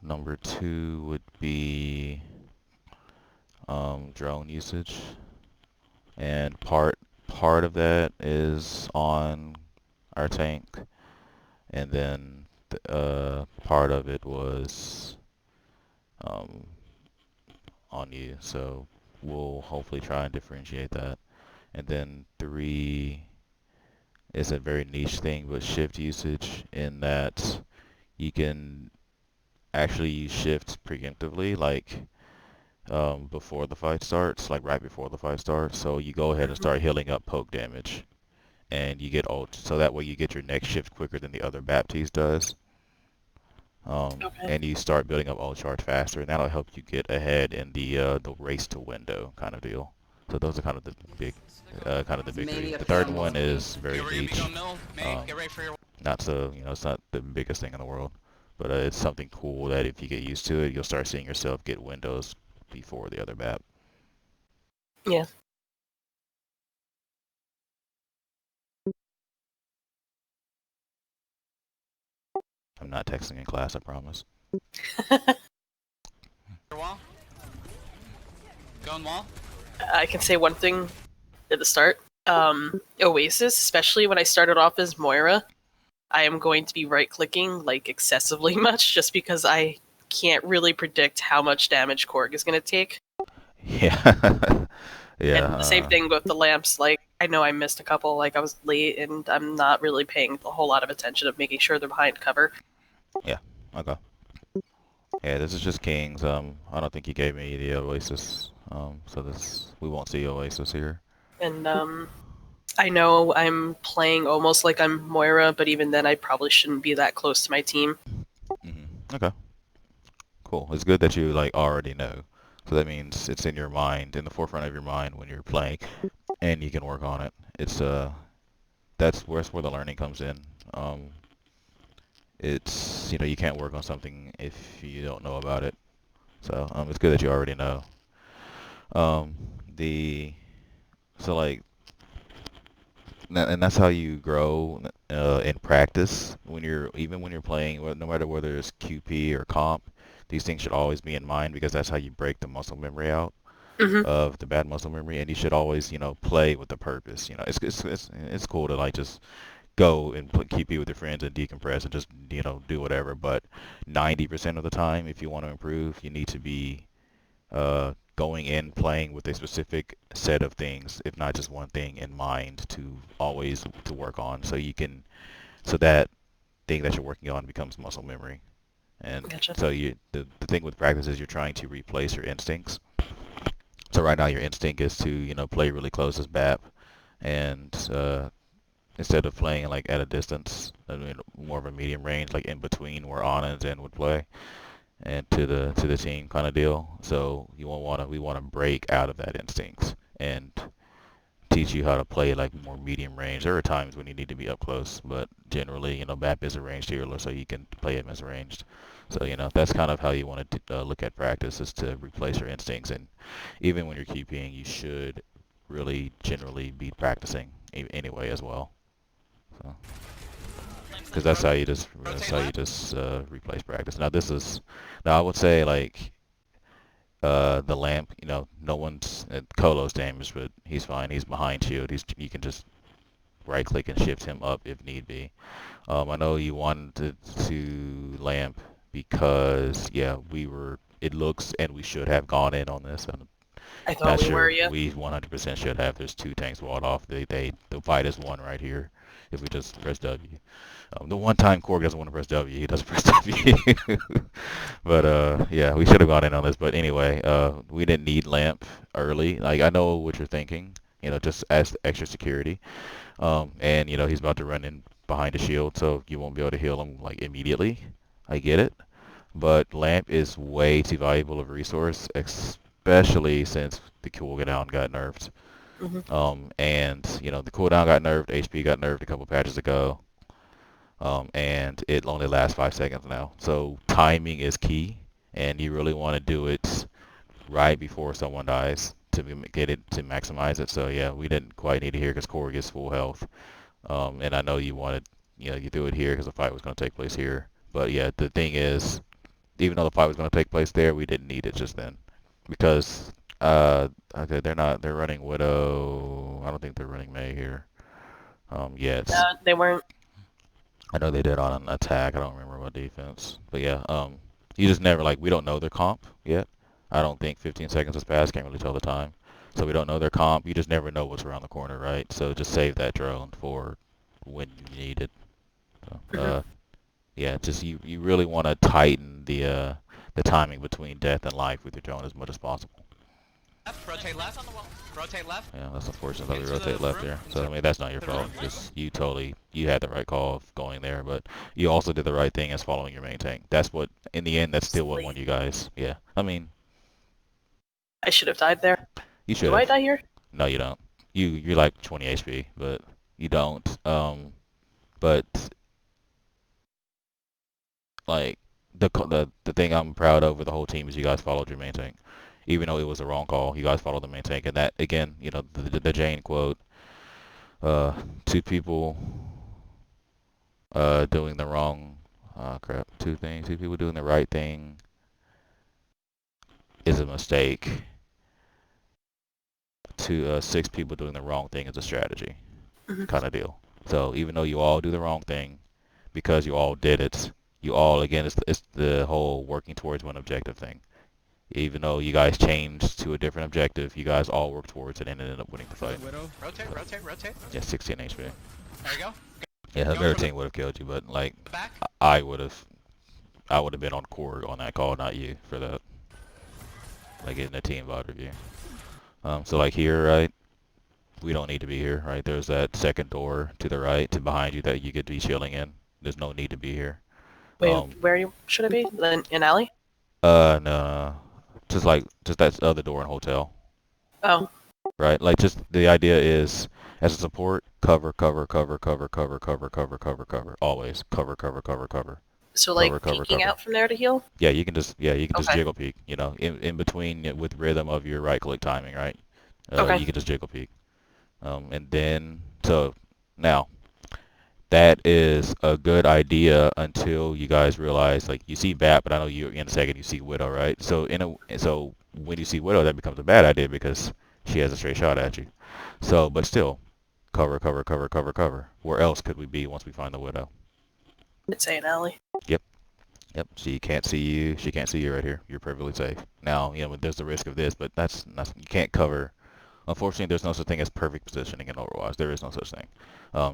Number two would be drone usage, and part of that is on our tank, and then part of it was um, on you. So we'll hopefully try and differentiate that. And then three is a very niche thing, but shift usage in that you can actually use shifts preemptively, like before the fight starts, like right before the fight starts. So you go ahead and Mhm. start healing up poke damage, and you get ult. So that way you get your next shift quicker than the other Baptiste does. Okay. And you start building up ult charge faster, and that'll help you get ahead in the race to window kind of deal. So those are kind of the big three. Mania The third PMO. one is You very ready to go niche. mill? May, Um, get ready for your... Not so, it's not the biggest thing in the world, but it's something cool that if you get used to it, you'll start seeing yourself get windows before the other map. Yeah. I'm not texting in class, I promise. wall. Going wall. I can say one thing at the start. Oasis, especially when I started off as Moira, I am going to be right-clicking like excessively much just because I can't really predict how much damage Korg is going to take. Yeah. Yeah. And the same thing with the lamps. Like, I know I missed a couple, like I was late, and I'm not really paying a whole lot of attention of making sure they're behind cover. Yeah. Okay. Yeah, this is just Kings. I don't think he gave me the Oasis. So this we won't see Oasis here. And I know I'm playing almost like I'm Moira, but even then I probably shouldn't be that close to my team. Okay. Cool. It's good that you like already know. So that means it's in your mind, in the forefront of your mind when you're playing, and you can work on it. It's that's where the learning comes in. Um, it's you can't work on something if you don't know about it. So it's good that you already know. Um, the so like and that's how you grow in practice when you're playing, no matter whether it's QP or comp. These things should always be in mind because that's how you break the muscle memory out Hmm. of the bad muscle memory, and you should always play with a purpose. It's cool to like just go and keep you with your friends and decompress and just do whatever. But 90% of the time, if you want to improve, you need to be going in playing with a specific set of things, if not just one thing in mind to always to work on, so that thing that you're working on becomes muscle memory. And Gotcha. so the thing with practice is you're trying to replace your instincts. So right now your instinct is to play really close as BAP, and instead of playing like at a distance, I mean, more of a medium range, like in between where Anna and Zen would play, and to the team kind of deal. So we want to break out of that instinct and teach you how to play like more medium range. There are times when you need to be up close, but generally, BAP is a ranged healer, so you can play him as ranged. So that's kind of how you want to look at practice, is to replace your instincts. And even when you're keeping, you should really generally be practicing anyway as well. So, because Rotate left. replace practice. Now I would say like the lamp. No one's Colo's damaged, but he's fine. He's behind shield. You can just right click and shift him up if need be. I know you wanted to lamp because yeah, it looks, and we should have gone in on this. I'm I thought not we were, sure. yeah. We 100% should have. There's two tanks walled off. The fight is won right here if we just press W. The one time Korg doesn't want to press W, he doesn't press W. But yeah, we should have gone in on this. But anyway, we didn't need lamp early. Like I know what you're thinking. Just as extra security. And he's about to run in behind the shield, so you won't be able to heal him like immediately. I get it, but lamp is way too valuable of a resource, especially since the cooldown got nerfed. Hmm. And the cooldown got nerfed, HP got nerfed a couple patches ago. And it only lasts 5 seconds now. So timing is key, and you really want to do it right before someone dies to get it to maximize it. So yeah, we didn't quite need it here because Corey gets full health. And I know you wanted, you do it here because the fight was going to take place here. But yeah, the thing is, even though the fight was going to take place there, we didn't need it just then because okay, they're running Widow. I don't think they're running May here. Yet. They weren't. I know they did on an attack. I don't remember what defense, but yeah. You just never like we don't know their comp yet. I don't think 15 seconds has passed. Can't really tell the time, so we don't know their comp. You just never know what's around the corner, right? So just save that drone for when you need it. So, yeah, just you really want to tighten the timing between death and life with your drone as much as possible. Left, rotate left. Rotate left. Yeah, that's unfortunate that we Into rotate the left room. there. So I mean, that's not your fault. Just you had the right call of going there, but you also did the right thing as following your main tank. That's what, in the end, that's still what won you guys. Yeah, I mean, I should have died there. you should Do I have. die here? No, you don't. You're like 20 HP, but you don't. But like the thing I'm proud of with the whole team is you guys followed your main tank. Even though it was the wrong call, you guys followed the main tank, and that again, you know, the Jane quote, two people doing the wrong, two people doing the right thing is a mistake. Six people doing the wrong thing is a strategy, kind of deal. So even though you all do the wrong thing, because you all did it, you all again it's the whole working towards one objective thing. Even though you guys changed to a different objective, you guys all worked towards it and ended up winning the fight. Rotate. Yeah, 16 HP. There you go. Yeah, a better team would have killed you, but like Back. I would have been on Korg on that call, not you, for that. Like getting a team VOD review. So like here, right? We don't need to be here, right? There's that second door to the right, to behind you that you could be chilling in. There's no need to be here. Wait, where should I be? In alley? No. Just that other door in hotel. Oh. Right? Like just the idea is as a support, cover. Always cover. So like cover. peeking out from there to heal? Yeah, you can just Okay. jiggle peek, you know, in between with rhythm of your right click timing, right? Okay. You can just jiggle peek. And then so now that is a good idea until you guys realize, like, you see Bat, but I know you in a second you see Widow, right? So so when you see Widow, that becomes a bad idea because she has a straight shot at you. So, but still, cover. Where else could we be once we find the Widow? I'd say an alley. Yep. She can't see you. She can't see you right here. You're perfectly safe. Now, you know, there's the risk of this, but that's you can't cover. Unfortunately, there's no such thing as perfect positioning in Overwatch. There is no such thing.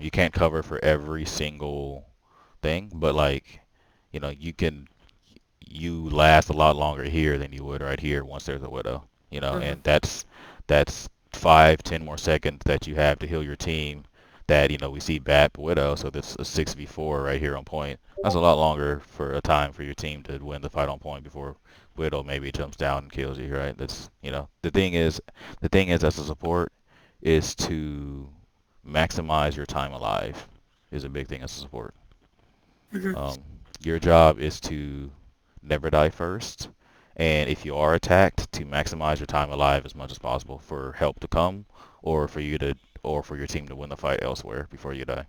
You can't cover for every single thing, but like, you know, you last a lot longer here than you would right here once there's a Widow. You know, and that's 5-10 more seconds that you have to heal your team. That, you know, we see Bat Widow, so this a 6v4 right here on point. That's a lot longer for a time for your team to win the fight on point before Widow maybe jumps down and kills you, right? That's, you know, the thing is as a support is to maximize your time alive is a big thing as a support. Your job is to never die first, and if you are attacked, to maximize your time alive as much as possible for help to come, or for your team to win the fight elsewhere before you die.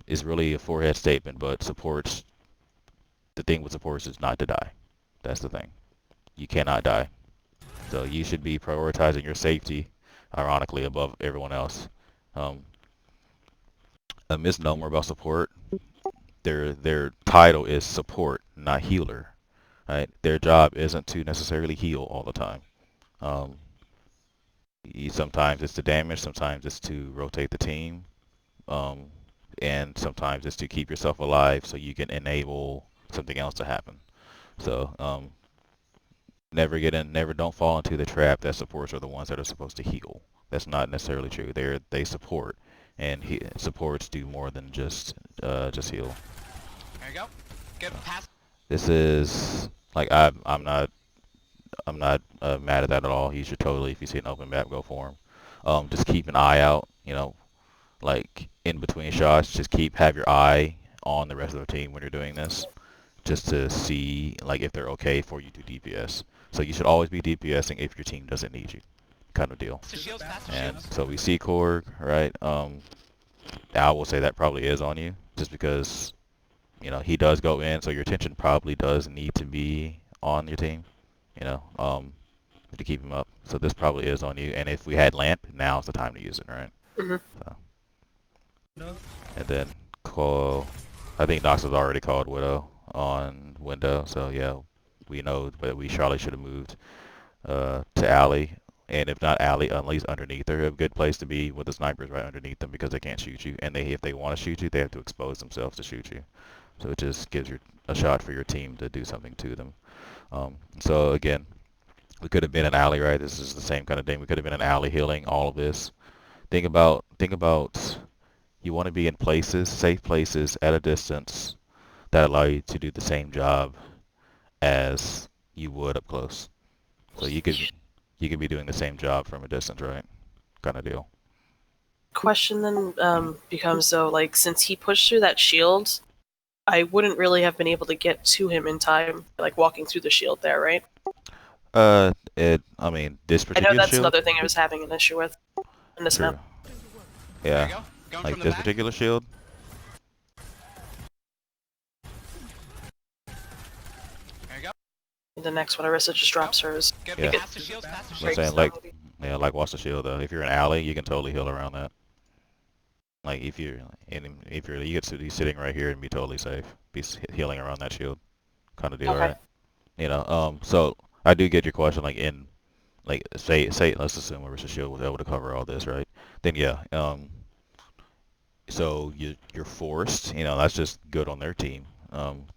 It's really a forehead statement, but the thing with supports is not to die. That's the thing. You cannot die. So you should be prioritizing your safety, ironically, above everyone else. A misnomer about support, their title is support, not healer. Right? Their job isn't to necessarily heal all the time. Sometimes it's to damage, sometimes it's to rotate the team, and sometimes it's to keep yourself alive so you can enable something else to happen. So don't fall into the trap that supports are the ones that are supposed to heal. That's not necessarily true. They support, and supports do more than just heal. There you go. Get past. This is like I'm not mad at that at all. You should totally, if you see an open map, go for him. Just keep an eye out, you know, like in between shots. Just have your eye on the rest of the team when you're doing this, just to see like if they're okay for you to DPS. So you should always be DPSing if your team doesn't need you, kind of deal. And so we see Korg, right? I will say that probably is on you, just because he does go in, so your attention probably does need to be on your team, to keep him up. So this probably is on you. And if we had lamp, now's the time to use it, right? Mhm. So, and then call. I think Nox has already called Widow on window, so yeah, we know that we Charlie should have moved to alley, and if not alley, at least underneath. They're a good place to be with the snipers right underneath them because they can't shoot you, and if they want to shoot you, they have to expose themselves to shoot you. So it just gives you a shot for your team to do something to them. So again, we could have been an alley, right? This is the same kind of thing. We could have been an alley healing all of this. Think about you want to be in places, safe places at a distance that allow you to do the same job as you would up close. So you could be doing the same job from a distance, right? Kind of deal. Question then becomes though, like, since he pushed through that shield, I wouldn't really have been able to get to him in time, like walking through the shield there, right? I mean, this I know particular that's shield, another thing I was having an issue with in this true. map. There you Yeah, go. Going like from the this back. particular shield. There you go. The next one, Arissa just drops hers. Get Yeah. past the shields, past the I'm shields. Breaks saying down, like, maybe. yeah, like watch the shield though. If you're an alley, you can totally heal around that. Like if you're you could be sitting right here and be totally safe, be healing around that shield, kind of deal, Okay. right? So I do get your question. Like say let's assume Marissa Shield was able to cover all this, right? Then yeah, so you're forced. That's just good on their team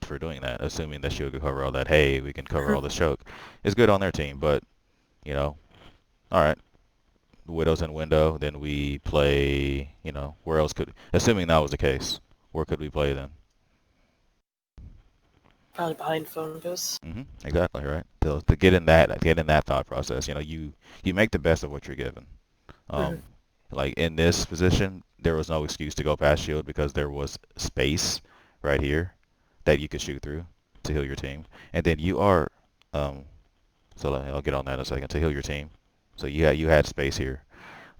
for doing that. Assuming that Shield could cover all that. Hey, we can cover all this choke. It's good on their team, but all right. Widows in window, then we play. Where else assuming that was the case, where could we play then? Probably behind phone booths. Exactly right. To get in that thought process, you make the best of what you're given. Mhm. Like in this position, there was no excuse to go past shield because there was space right here that you could shoot through to heal your team, and then you are, um, so I'll get on that in a second to heal your team. So you had space here,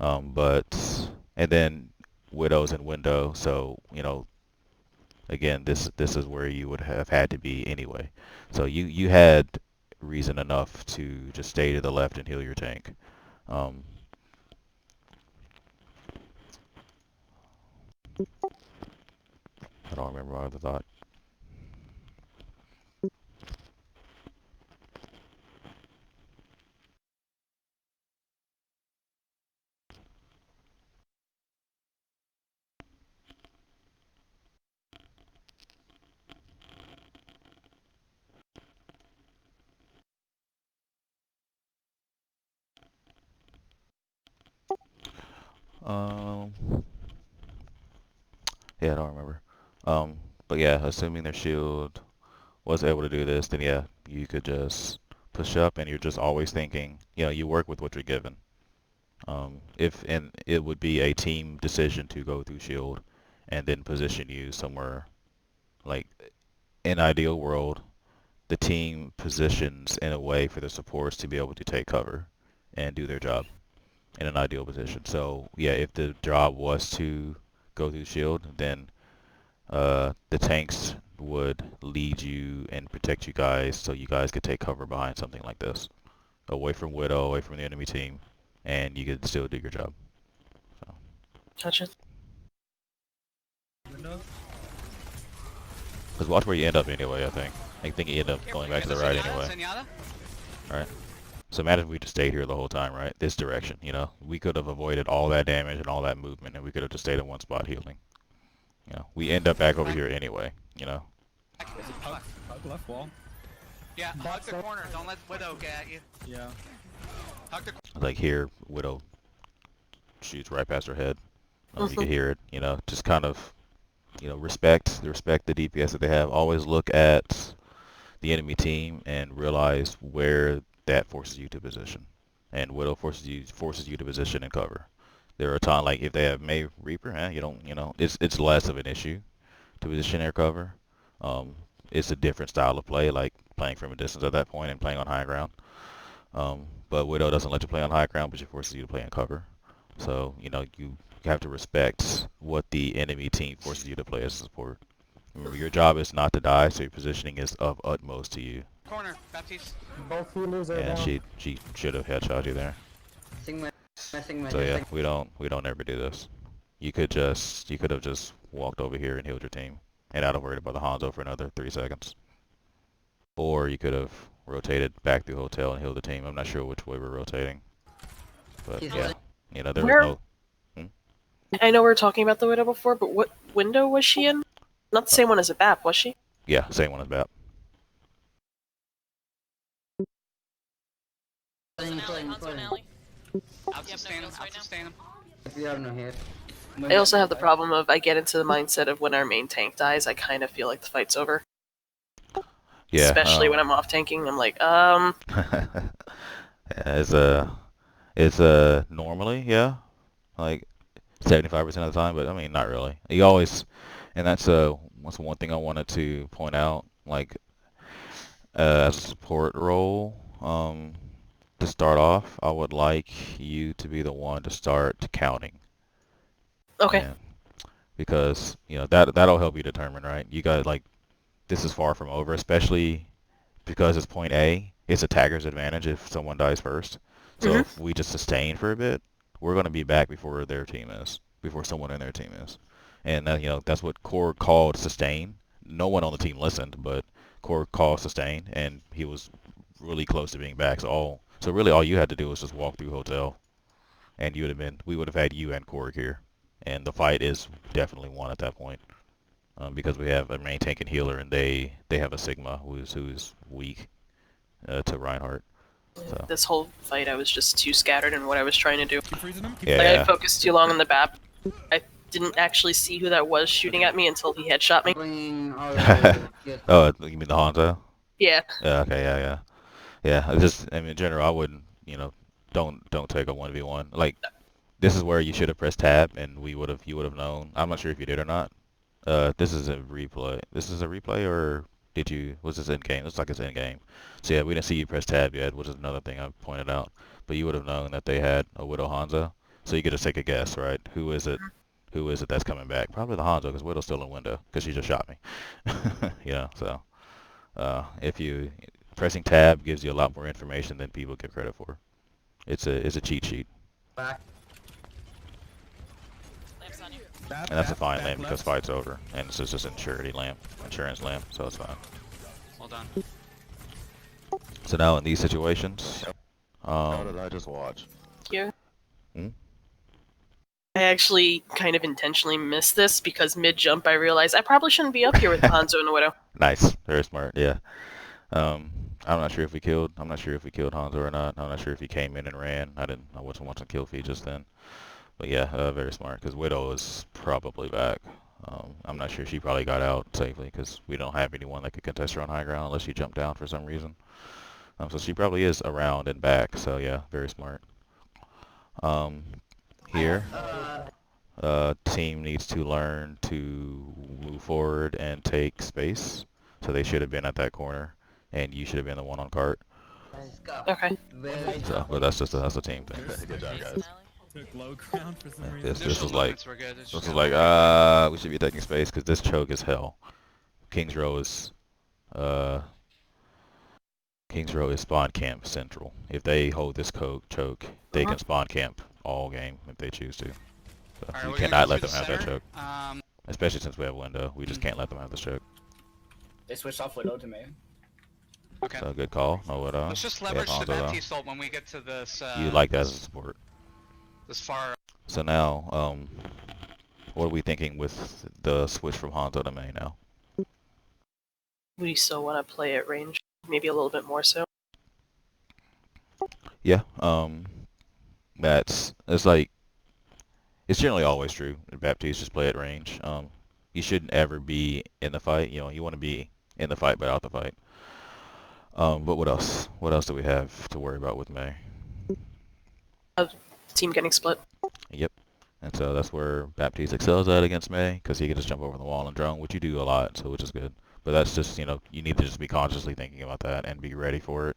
but and then widows and window. So again, this is where you would have had to be anyway. So you had reason enough to just stay to the left and heal your tank. Um, I don't remember my other thought. Um, yeah, I don't remember. Um, but yeah, assuming their shield was able to do this, then yeah, you could just push up, and you're just always thinking, you work with what you're given. If and it would be a team decision to go through shield, and then position you somewhere. Like in ideal world, the team positions in a way for the supports to be able to take cover and do their job in an ideal position. So yeah, if the job was to go through shield, then the tanks would lead you and protect you guys so you guys could take cover behind something like this, away from Widow, away from the enemy team, and you could still do your job. So. Gotcha. Because watch where you end up anyway, I think you end up going back to the right anyway. Alright. So imagine if we just stayed here the whole time, right? This direction, We could have avoided all that damage and all that movement, and we could have just stayed in one spot healing. We end up back over here anyway. Hug left wall. Yeah, hug the corner. Don't let Widow get at you. Yeah. Hug the Like here, Widow shoots right past her head. You can hear it, just kind of, respect the DPS that they have. Always look at the enemy team and realize where that forces you to position. And Widow forces you to position and cover. There are times like if they have May Reaper, you don't, it's less of an issue to position their cover. It's a different style of play, like playing from a distance at that point and playing on high ground. But Widow doesn't let you play on high ground, but she forces you to play in cover. So you have to respect what the enemy team forces you to play as a support. Remember, your job is not to die, so your positioning is of utmost to you. Corner, Baptiste. Both healers are And down. she should have headshot you there. Sigma, So yeah, we don't ever do this. You could have just walked over here and healed your team, and I'd have worried about the Hanzo for another 3 seconds. Or you could have rotated back through hotel and healed the team. I'm not sure which way we're rotating, but He's yeah, you know there Where- was no. I know we were talking about the widow before, but what window was she in? Not the same one as a BAP, was she? Yeah, same one as BAP. Out sustain him, out sustain him. if you have no hit. I also have the problem of I get into the mindset of when our main tank dies, I kind of feel like the fight's over. Yeah, Especially when I'm off tanking, I'm like, it's normally, yeah, like 75% of the time, but I mean not really. You always, and that's one thing I wanted to point out, like as a support role, to start off, I would like you to be the one to start counting. okay. Yeah. Because you know that'll help you determine, right? You got like this is far from over, especially because it's point A. It's attacker's advantage if someone dies first. So Mhm. if we just sustain for a bit, we're going to be back before their team is, before someone in their team is, and you know that's what Core called sustain. No one on the team listened, but Core called sustain, and he was really close to being back. So really all you had to do was just walk through hotel, and we would have had you and Core here, and the fight is definitely won at that point. Because we have a main tank and healer, and they have a Sigma who's weak to Reinhardt. So This whole fight, I was just too scattered in what I was trying to do. Keep freezing him. Keep Yeah. Like, I focused too long on the BAP. I didn't actually see who that was shooting at me until he headshot me. Bringing all the good. oh, you mean the Hanzo? Yeah. Yeah. Okay. Yeah. I mean, in general, I wouldn't. Don't take a 1v1. Like this is where you should have pressed tab, and you would have known. I'm not sure if you did or not. This is a replay. This is a replay, or was this in game? Looks like it's in game. So yeah, we didn't see you press tab yet, which is another thing I pointed out. But you would have known that they had a Widow Hanzo. So you get to take a guess, right? Who is it? Who is it that's coming back? Probably the Hanzo, because Widow's still in window, because she just shot me. So if you pressing tab gives you a lot more information than people give credit for. It's a cheat sheet, Back. Bap, and that's a bap, fine bap lamp because left. fight's over, and this is just insurance lamp, so it's fine. Well done. So now in these situations, How did I just watch? Here. Hmm? I actually kind of intentionally missed this because mid-jump I realized I probably shouldn't be up here with Hanzo and the Widow. nice, very smart, yeah. I'm not sure if we killed Hanzo or not. I'm not sure if he came in and ran. I wasn't watching kill feed just then. But yeah, very smart, because Widow is probably back. I'm not sure, she probably got out safely, because we don't have anyone that could contest her on high ground unless she jumped down for some reason. So she probably is around and back, so yeah, very smart. Here, team needs to learn to move forward and take space. So they should have been at that corner, and you should have been the one on cart. Let's go. Okay. Very So, but that's a team thing. Good job, guys. Took low ground for some reason. This Initial was like moments were good. It's this just was like we should be taking space because this choke is hell. Kings Row is spawn camp central. If they hold this choke, they can spawn camp all game if they choose to. So Alright, you we're gonna cannot go let through them the have that center. choke. Especially since we have window, we just can't let them have this choke. They switched off Widow to me. Okay. So good call. No Widow. Let's just They have leverage the Hanzo, though. Baptiste ult when we get to this. You like that as a support. This far. So now, what are we thinking with the switch from Hanzo to Mei now? We still want to play at range, maybe a little bit more so. Yeah, it's like, it's generally always true. Baptiste just play at range. You shouldn't ever be in the fight. You know, you want to be in the fight but out the fight. But what else? What else do we have to worry about with Mei? Team getting split. Yep. And so that's where Baptiste excels at against Mei, because he can just jump over the wall and drone, which you do a lot, so which is good. But that's just, you need to just be consciously thinking about that and be ready for it.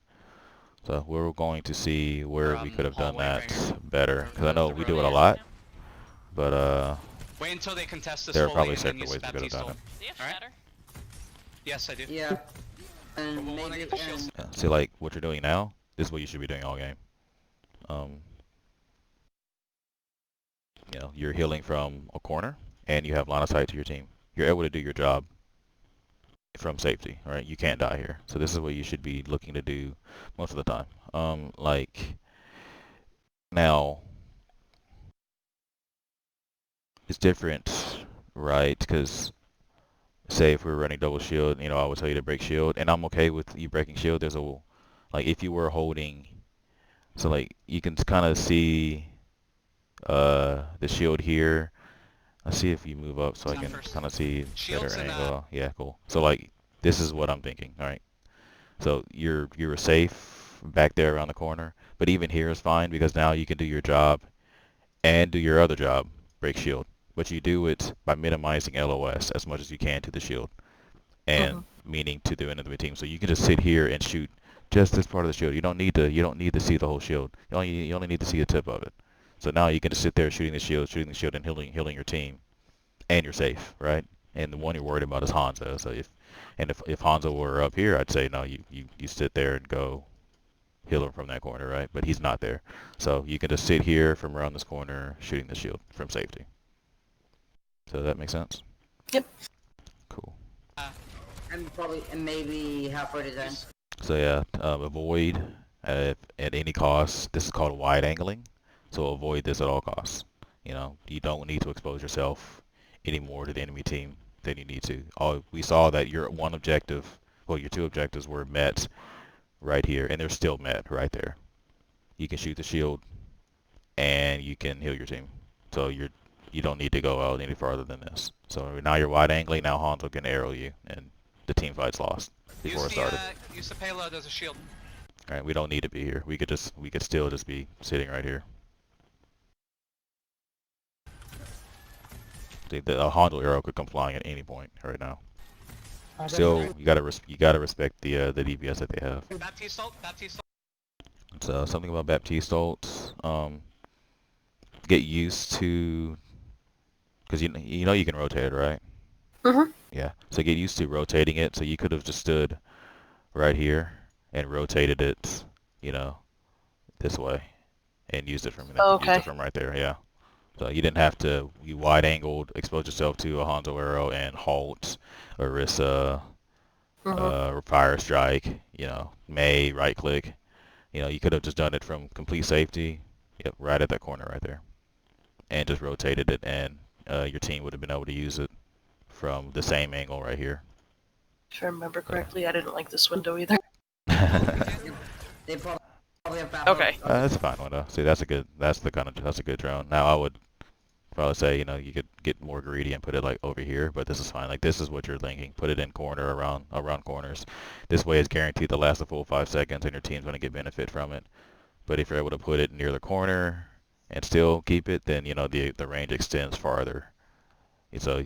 So we're going to see where we could have done Hallway that ringer. better, because I know The we do it a road. lot, but Wait until they contest this there are fully probably and then certain use ways we could have Baptiste done ult. it. Alright? Yes, I do. Yeah. But And we'll wanna maybe, get the shields. Yeah. See, like what you're doing now, this is what you should be doing all game. You know, you're healing from a corner, and you have line of sight to your team. You're able to do your job from safety, all right? You can't die here. So this is what you should be looking to do most of the time. Like now, it's different, right? Because say if we were running double shield, you know, I would tell you to break shield, and I'm okay with you breaking shield. There's a, like if you were holding, so like you can kind of see the shield here. Let's see if you move up so I Not can first. kind of see Shields better and angle. Yeah, cool. So like this is what I'm thinking. All right. So you're safe back there around the corner, but even here is fine because now you can do your job and do your other job, break shield. But you do it by minimizing LOS as much as you can to the shield, and meaning to the enemy team. So you can just sit here and shoot just this part of the shield. You don't need to see the whole shield. You only need to see the tip of it. So now you can just sit there shooting the shield, and healing your team, and you're safe, right? And the one you're worried about is Hanzo. So if Hanzo were up here, I'd say no, you sit there and go heal him from that corner, right? But he's not there. So you can just sit here from around this corner shooting the shield from safety. So that makes sense? Yep. Cool. and maybe halfway to then. So yeah, avoid at any cost. This is called wide angling. So avoid this at all costs. You know, you don't need to expose yourself any more to the enemy team than you need to. We saw that your one objective, well, your two objectives were met right here, and they're still met right there. You can shoot the shield, and you can heal your team. So you don't need to go out any farther than this. So now you're wide angling. Now Hanzo can arrow you, and the team fight's lost before it started. Use the payload as a shield. All right, we don't need to be here. We could still just be sitting right here. The Hanzo arrow could come flying at any point right now. Still, you gotta respect the DPS that they have. Baptiste ult, Baptiste ult. So something about Baptiste ult. Get used to, because you know you can rotate it, right? Yeah. So get used to rotating it. So you could have just stood right here and rotated it, you know, this way, and used it from Okay. used it from right there. Yeah. So you didn't have to. You wide angled, expose yourself to a Hanzo arrow and halt, Orisa, fire strike. You know, May right click. You know, you could have just done it from complete safety. Yep, right at that corner right there, and just rotated it, and your team would have been able to use it from the same angle right here. If I remember correctly, I didn't like this window either. They probably have bad Okay. That's a fine window. See, that's a good drone. Now I would probably say, you know, you could get more greedy and put it like over here, but this is fine. Like this is what you're thinking. Put it in corner around corners. This way it's guaranteed to last a full 5 seconds, and your team's going to get benefit from it. But if you're able to put it near the corner and still keep it, then you know the range extends farther. And so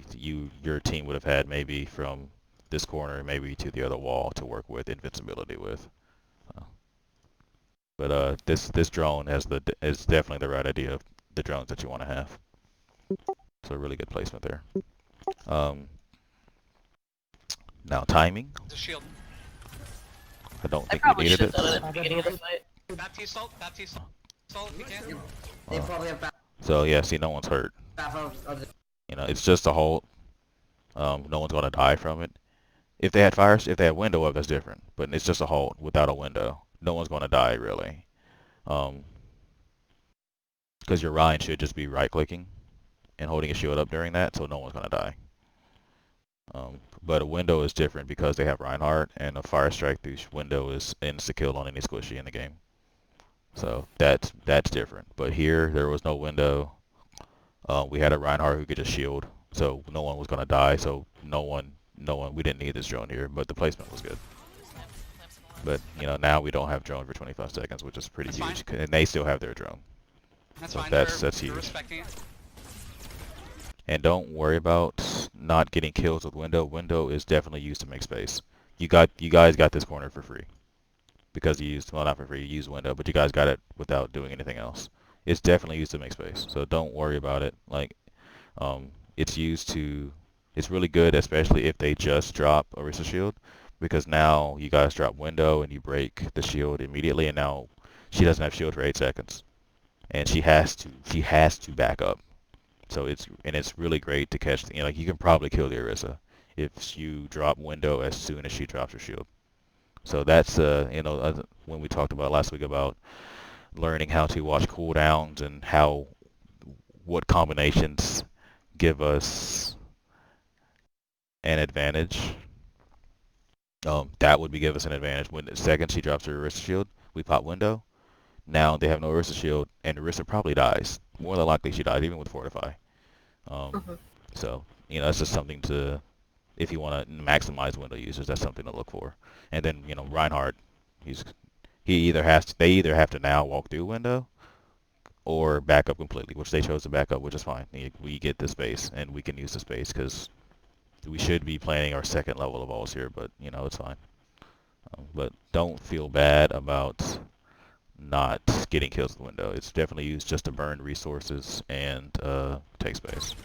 your team would have had maybe from this corner maybe to the other wall to work with invincibility with. But this drone is definitely the right idea of the drones that you want to have. So really good placement there. Now timing. As a shield. I don't I think we probably needed should it. have done it at the beginning of the fight. Baptiste ult, Baptiste ult if you can. They probably have So yeah, see, no one's hurt. You know, it's just a halt. No one's gonna die from it. If they had window up, that's different. But it's just a halt without a window. No one's gonna die really. Because your Ryan should just be right clicking and holding a shield up during that, so no one's gonna die. But a window is different because they have Reinhardt, and a fire strike through window is insta kill on any squishy in the game. So that's different. But here there was no window. We had a Reinhardt who could just shield, so no one was gonna die. So no one. We didn't need this drone here, but the placement was good. But you know now we don't have drone for 25 seconds, which is pretty That's huge, and they still have their drone. That's So fine. that's We're huge. respecting it. And don't worry about not getting kills with window. Window is definitely used to make space. You guys got this corner for free because you used, well, not for free, you used window, but you guys got it without doing anything else. It's definitely used to make space, so don't worry about it. Like, it's used to It's really good, especially if they just drop Orisa Shield, because now you guys drop window and you break the shield immediately, and now she doesn't have shield for 8 seconds, and she has to back up. So it's really great to catch. Like you can probably kill the Orisa if you drop window as soon as she drops her shield. So that's when we talked about last week about learning how to watch cooldowns and what combinations give us an advantage. That would be give us an advantage. When the second she drops her Orisa shield, we pop window. Now they have no Orisa shield, and Orisa probably dies. More than likely she dies, even with Fortify. Mhm. So that's just something to, if you want to maximize window users, that's something to look for. And then Reinhardt, they either have to now walk through window or back up completely, which they chose to back up, which is fine. We get the space, and we can use the space because we should be playing our second level of alls here, but it's fine. But don't feel bad about not getting kills with the window. It's definitely used just to burn resources and take space.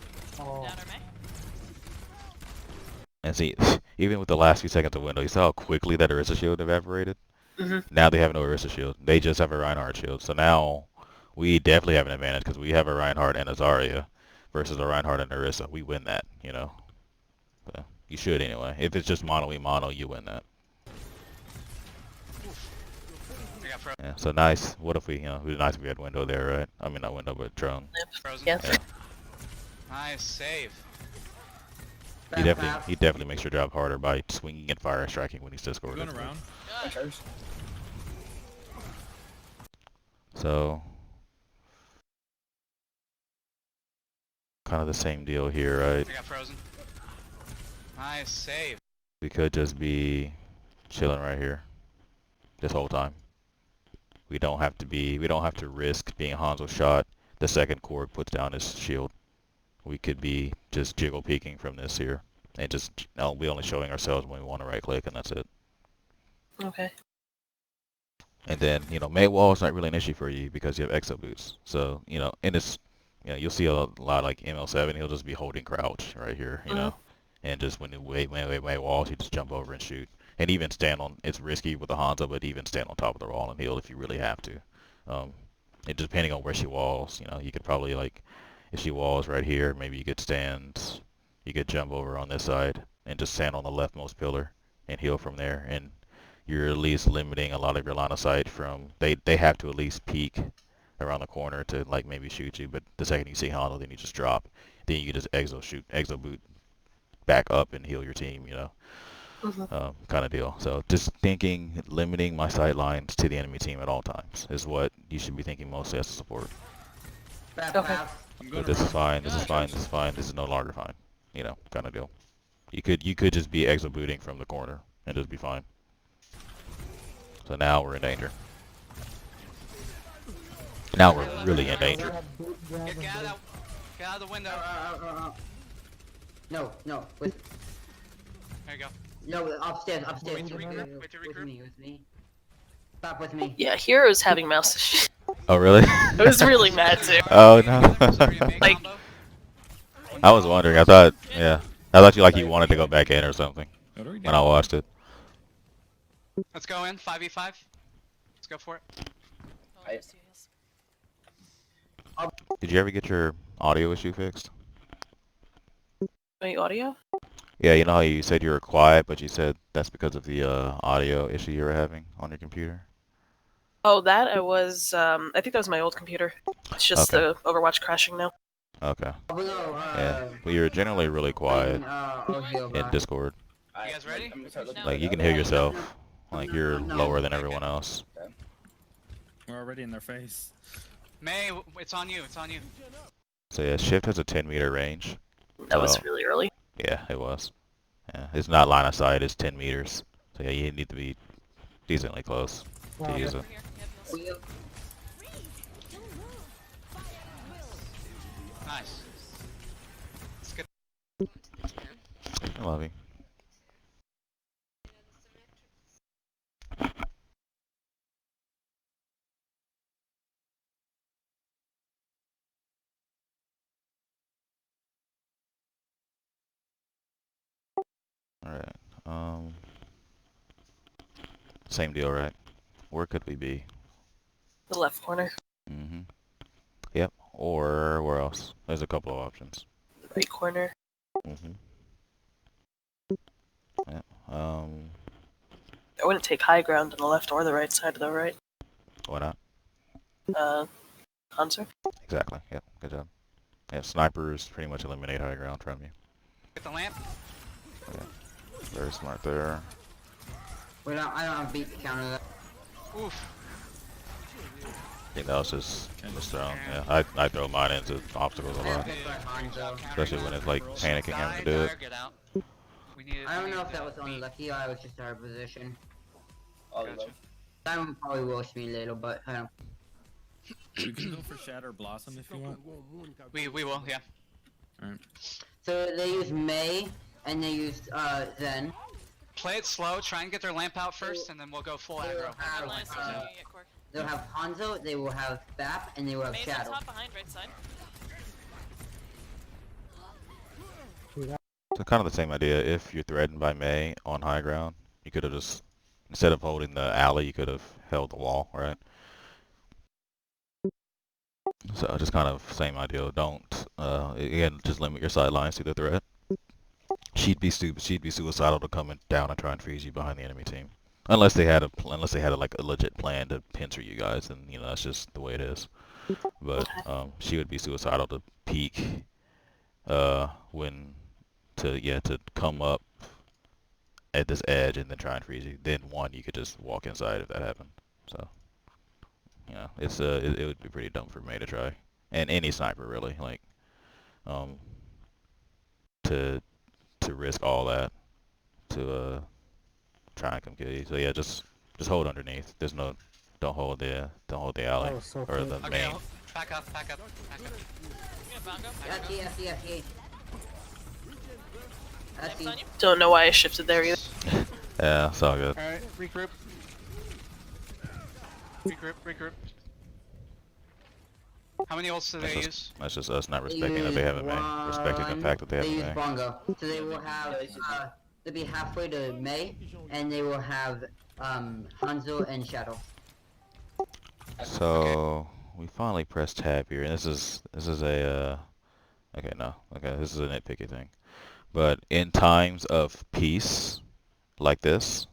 And see, even with the last few seconds of window, you saw how quickly that Orisa shield evaporated? Mhm. Now they have no Orisa shield. They just have a Reinhardt shield. So now we definitely have an advantage because we have a Reinhardt and a Zarya versus a Reinhardt and Orisa. We win that. So you should anyway. If it's just mono mono, you win that. I got Yeah. So nice. What if it would be nice if we had window there, right? I mean not window, but drone. frozen. Yeah. Yeah. Nice save. He definitely makes your job harder by swinging and fire and striking when he's We're discorded. going around. So kind of the same deal here, right? I got frozen. Nice save. We could just be chilling right here this whole time. We don't have to risk being Hanzo shot the second Korg puts down his shield. We could be just jiggle peeking from this here and just we only showing ourselves when we want to right click, and that's it. Okay. And then May wall is not really an issue for you because you have exo boots. So and it's you'll see a lot like ML7. He'll just be holding crouch right here, and just when you wait walls, you just jump over and shoot. And even stand on. It's risky with the Hanzo, but even stand on top of the wall and heal if you really have to. And depending on where she walls, you could probably if she walls right here, maybe you could stand. You could jump over on this side and just stand on the leftmost pillar and heal from there. And you're at least limiting a lot of your line of sight from they have to at least peek around the corner to maybe shoot you, but the second you see Hanzo, then you just drop. Then you can just exo boot back up and heal your team, Mhm. kind of deal. So just limiting my sight lines to the enemy team at all times is what you should be thinking mostly as a support. Okay. I'm So going this is around. fine, this is fine, this is fine, this is no longer fine, kind of deal. You could just be exo booting from the corner and just be fine. So now we're in danger. Now we're really in danger. Get out of the window. No, with There you go. no upstairs. Wait to regroup, wait to With regroup. me. Stop with me. Yeah, Hero's having mouse issues. Oh really? I was really mad too. Oh no. Like- I was wondering. I thought you wanted to go back in or something What are we when I doing? watched it. Let's go in, 5v5. Let's go for it. Did you ever get your audio issue fixed? Wait, audio? Yeah, you know how you said you were quiet, but you said that's because of the audio issue you were having on your computer? Oh, that I was. I think that was my old computer. It's just Okay. the Overwatch crashing now. Okay. Below, Yeah. But you're generally really quiet in Discord. You guys ready? Like, you can hear yourself. Like, you're lower than everyone else. We're already in their face. May, it's on you, it's on you. So yeah, shift has a 10-meter range. That was So, really early. yeah, it was. Yeah, it's not line of sight, it's 10 meters. So yeah, you need to be decently close to use it. Nice. Let's get I love you. Alright. Same deal, right? Where could we be? The left corner. Mm-hmm. Yep. Or where else? There's a couple of options. The right corner. Mm-hmm. Yep. I wouldn't take high ground on the left or the right side though, right? Why not? Hanzo? Exactly. Yep. Good job. Yeah, snipers pretty much eliminate high ground from you. Get the lamp. Yeah. Very smart there. I don't have beat to counter that. Oof. I think that was just thrown. Yeah, I throw mine into obstacles a I have lot, good by Hanzo. especially when it's like panicking having to do it. Get out. We need I don't know if that was unlucky or I was just out of position. All Gotcha. of them. That probably roast me a little, but I don't. We can go for Shatter Blossom if you want. We will, yeah. Alright. So they use May and they use Zen. Play it slow, try and get their lamp out first, and then we'll go full They will aggro. have, they'll have Hanzo, they will have Bap, and they will have Shadow. behind, right side. So kind of the same idea. If you're threatened by May on high ground, you could have just, instead of holding the alley, you could have held the wall, right? So just kind of same idea. Don't again, just limit your sidelines to the threat. She'd be stupid. She'd be suicidal to come down and try and freeze you behind the enemy team, unless they had like a legit plan to pincer you guys, and you know that's just the way it is. But she would be suicidal to peek when to come up at this edge and then try and freeze you. Then one, you could just walk inside if that happened. So yeah, it would be pretty dumb for May to try, and any sniper really, like to risk all that to try and come kill you. So yeah, just hold underneath. There's no don't hold the alley or the Okay, main. back up. Yes. Don't know why I shifted there either. Yeah, it's all good. Alright, regroup. Regroup. How many ults do they use? That's just us not respecting that they have a May, respecting the fact that they have They a use May. Bongo. So they will have, they'll be halfway to May, and they will have, Hanzo and Shadow. So we finally pressed tab here, and this is a this is a nitpicky thing. But in times of peace like this,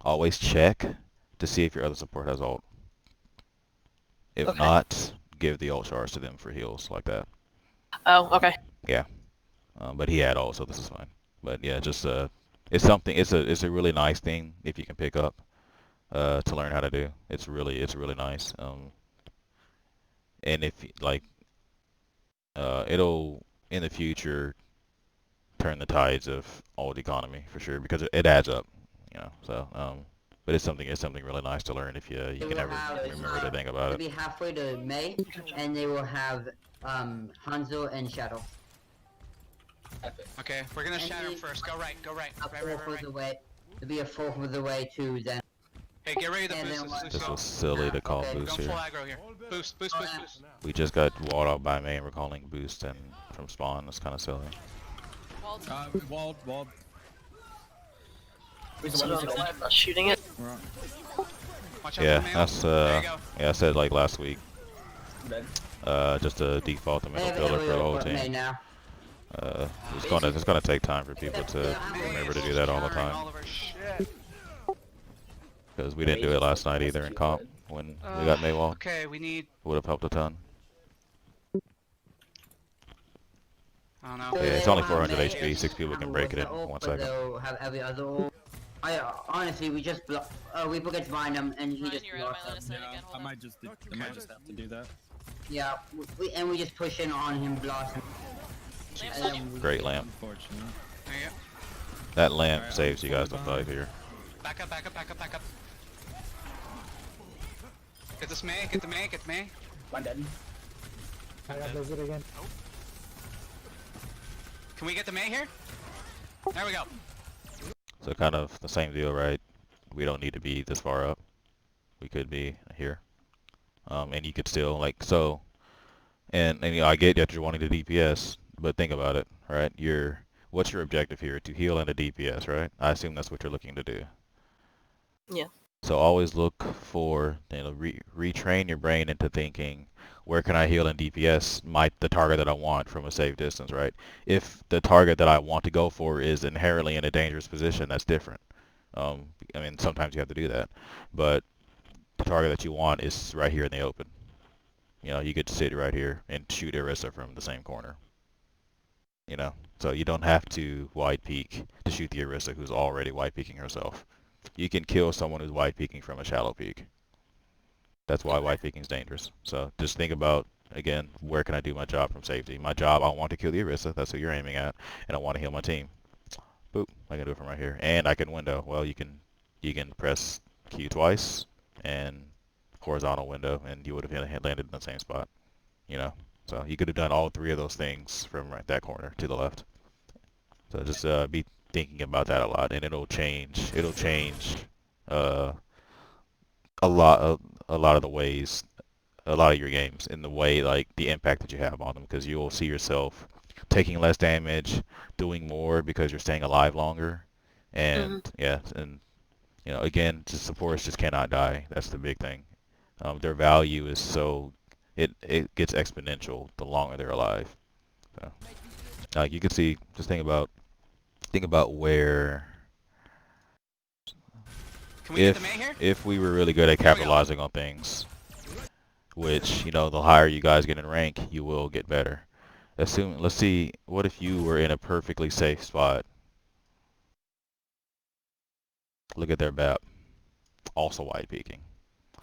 always check to see if your other support has ult. If Okay. not, give the ult charge to them for heals like that. Oh, okay. Yeah. But he had ult, so this is fine. But yeah, just it's something. It's a really nice thing if you can pick up to learn how to do. It's really nice. And if like it'll in the future turn the tides of ult economy for sure because it adds up, you know. So but it's something really nice to learn if you They can will ever have, remember to think about they'll it. be halfway to May, and they will have, Hanzo and Shadow. Okay, we're gonna And shatter them the- first. Go right. A fourth of the way. It'll be a fourth of the way to Zen. Hey, get ready to And boost then this. what- This Lucio. was silly to call Okay. boost Go full here. aggro here. Boost. We just got walled out by May and we're calling boost and from spawn. It's kind of silly. Walled. So I don't know why I'm not shooting it. We're on. Watch out Yeah, for the mail. that's There you go. yeah, I said like last week. Dead. Just a default the middle They pillar for the whole May team. now. It's gonna take time for people to remember to do that all the Countering time all of our shit. because we didn't do it last night either in comp when we got May walled. Okay, we need. Would have helped a ton. I don't know. So Yeah, it's they only will have 400 May HP. 6 people have can break it in most of the 1 ult, second. But they'll have every other ult. Honestly, we just we put against Vinum and he just blocks us. Yeah, I might just have to do that. Yeah, we just push in on him, blast him. And then we- Great lamp. Unfortunately. There you go. That lamp saves you guys the fight here. Back up. Get this May. Get the May. One dead. Can we get the May here? There we go. So kind of the same deal, right? We don't need to be this far up. We could be here. And you could still like so and you know, I get that you're wanting the DPS, but think about it, right? what's your objective here? To heal and a DPS, right? I assume that's what you're looking to do. Yeah. So always look for, retrain your brain into thinking, where can I heal in DPS the target that I want from a safe distance, right? If the target that I want to go for is inherently in a dangerous position, that's different. I mean, sometimes you have to do that, but the target that you want is right here in the open. You know, you could sit right here and shoot Orisa from the same corner. You know, so you don't have to wide peek to shoot the Orisa who's already wide peeking herself. You can kill someone who's wide peeking from a shallow peek. That's why wide peeking is dangerous. So just think about, again, where can I do my job from safety? My job, I want to kill the Orisa. That's who you're aiming at, and I want to heal my team. Boop, I can do it from right here, and I can window. Well, you can press Q twice and horizontal window, and you would have landed in the same spot. You know, so you could have done all three of those things from right that corner to the left. So just be thinking about that a lot, and it'll change. It'll change a lot of the ways, a lot of your games, in the way, like the impact that you have on them, because you'll see yourself taking less damage, doing more because you're staying alive longer, and yeah, and you know, again, just supports just cannot die. That's the big thing. Their value is so it gets exponential the longer they're alive. So, like you can see, just think about where Can we get the May here? if we were really good at capitalizing on things, which, you know, the higher you guys get in rank, you will get better. Let's see, what if you were in a perfectly safe spot? Look at their BAP, also wide peeking.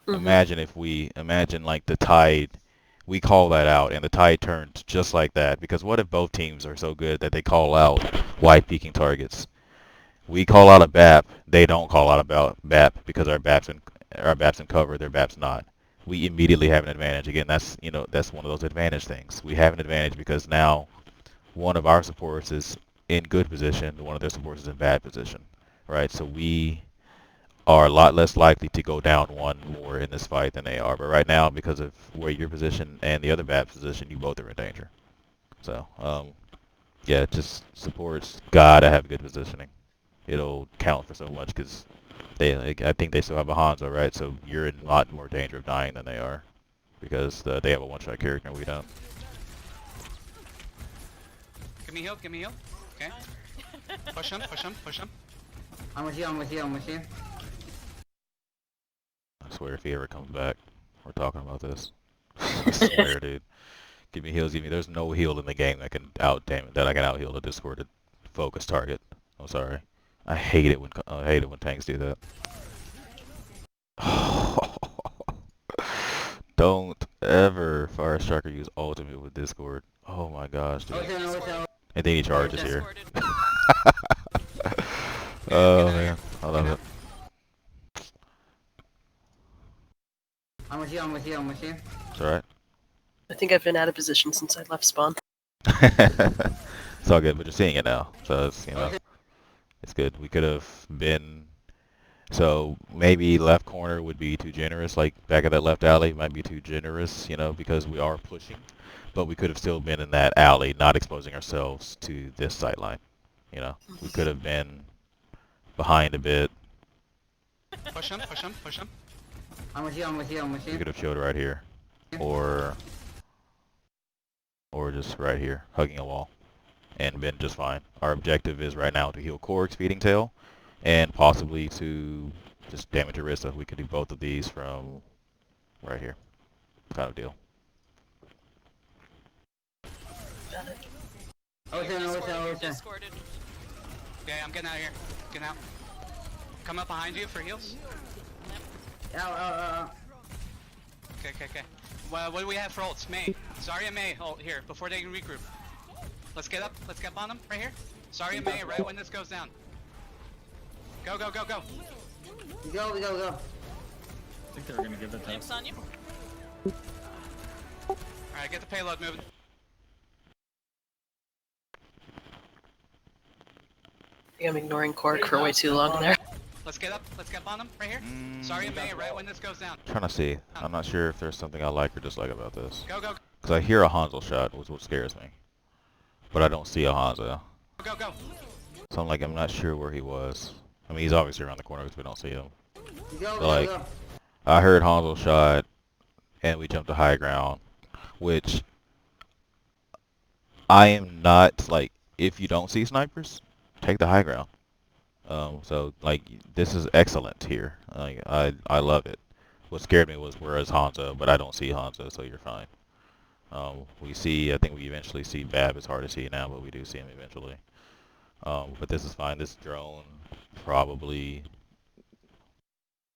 Imagine like the tide, we call that out, and the tide turns just like that. Because what if both teams are so good that they call out wide peeking targets? We call out a BAP, they don't call out about BAP because our BAP's in cover, their BAP's not. We immediately have an advantage. Again, that's one of those advantage things. We have an advantage because now one of our supports is in good position, one of their supports is in bad position, right? So we are a lot less likely to go down one more in this fight than they are. But right now, because of where your position and the other bad position, you both are in danger. So, yeah, just supports gotta have good positioning. It'll count for so much because I think they still have a Hanzo, right? So you're in a lot more danger of dying than they are because they have a one-shot character and we don't. Give me heal, give me heal. Okay. Push him, push him, push him. I'm with you, I'm with you, I'm with you. I swear if he ever comes back, we're talking about this. I swear, dude. Give me heals, there's no heal in the game that can I can out heal a discorded focus target. I'm sorry. I hate it when tanks do that. Don't ever Fire Striker use ultimate with Discord. Oh my gosh, dude. And then he charges here. Oh man, I love it. I'm with you, I'm with you, I'm with you. It's alright. I think I've been out of position since I left spawn. It's all good, but you're seeing it now, so it's, you know, it's good. We could have been, so maybe left corner would be too generous, like back of that left alley might be too generous, you know, because we are pushing, but we could have still been in that alley, not exposing ourselves to this sight line, you know. We could have been behind a bit. Push him, push him, push him. I'm with you, I'm with you, I'm with We you. could have showed right here, or just right here, hugging a wall, and been just fine. Our objective is right now to heal Korg's feeding tail, and possibly to just damage Orisa. We could do both of these from right here, kind of deal. Got it. I was in, I was in, I was in. Discorded. Okay, I'm getting out of here. Getting out. Come up behind you for heals. Okay, okay, okay. Well, what do we have for ults? May. Zarya, May, ult here, before they can regroup. Let's get up on them, right here. Zarya, May, right when this goes down. Go, go, go, go. Go, go, go. I think they were gonna give it to us. on you. Alright, get the payload moving. I think I'm ignoring Korg for way too long there. Let's get on them, right here. Zarya, May, right when this goes down. Trying to see. I'm not sure if there's something I like or dislike about this. Go, go. Because I hear a Hanzo shot, which is what scares me. But I don't see a Hanzo. Go, go. So I'm not sure where he was. I mean, he's obviously around the corner because we don't see him. Go, So, like, go. I heard Hanzo shot, and we jumped to high ground, which I am not, like, if you don't see snipers, take the high ground. So, like, this is excellent here. Like, I love it. What scared me was where is Hanzo, but I don't see Hanzo, so you're fine. I think we eventually see Bab. It's hard to see now, but we do see him eventually. But this is fine. This drone probably...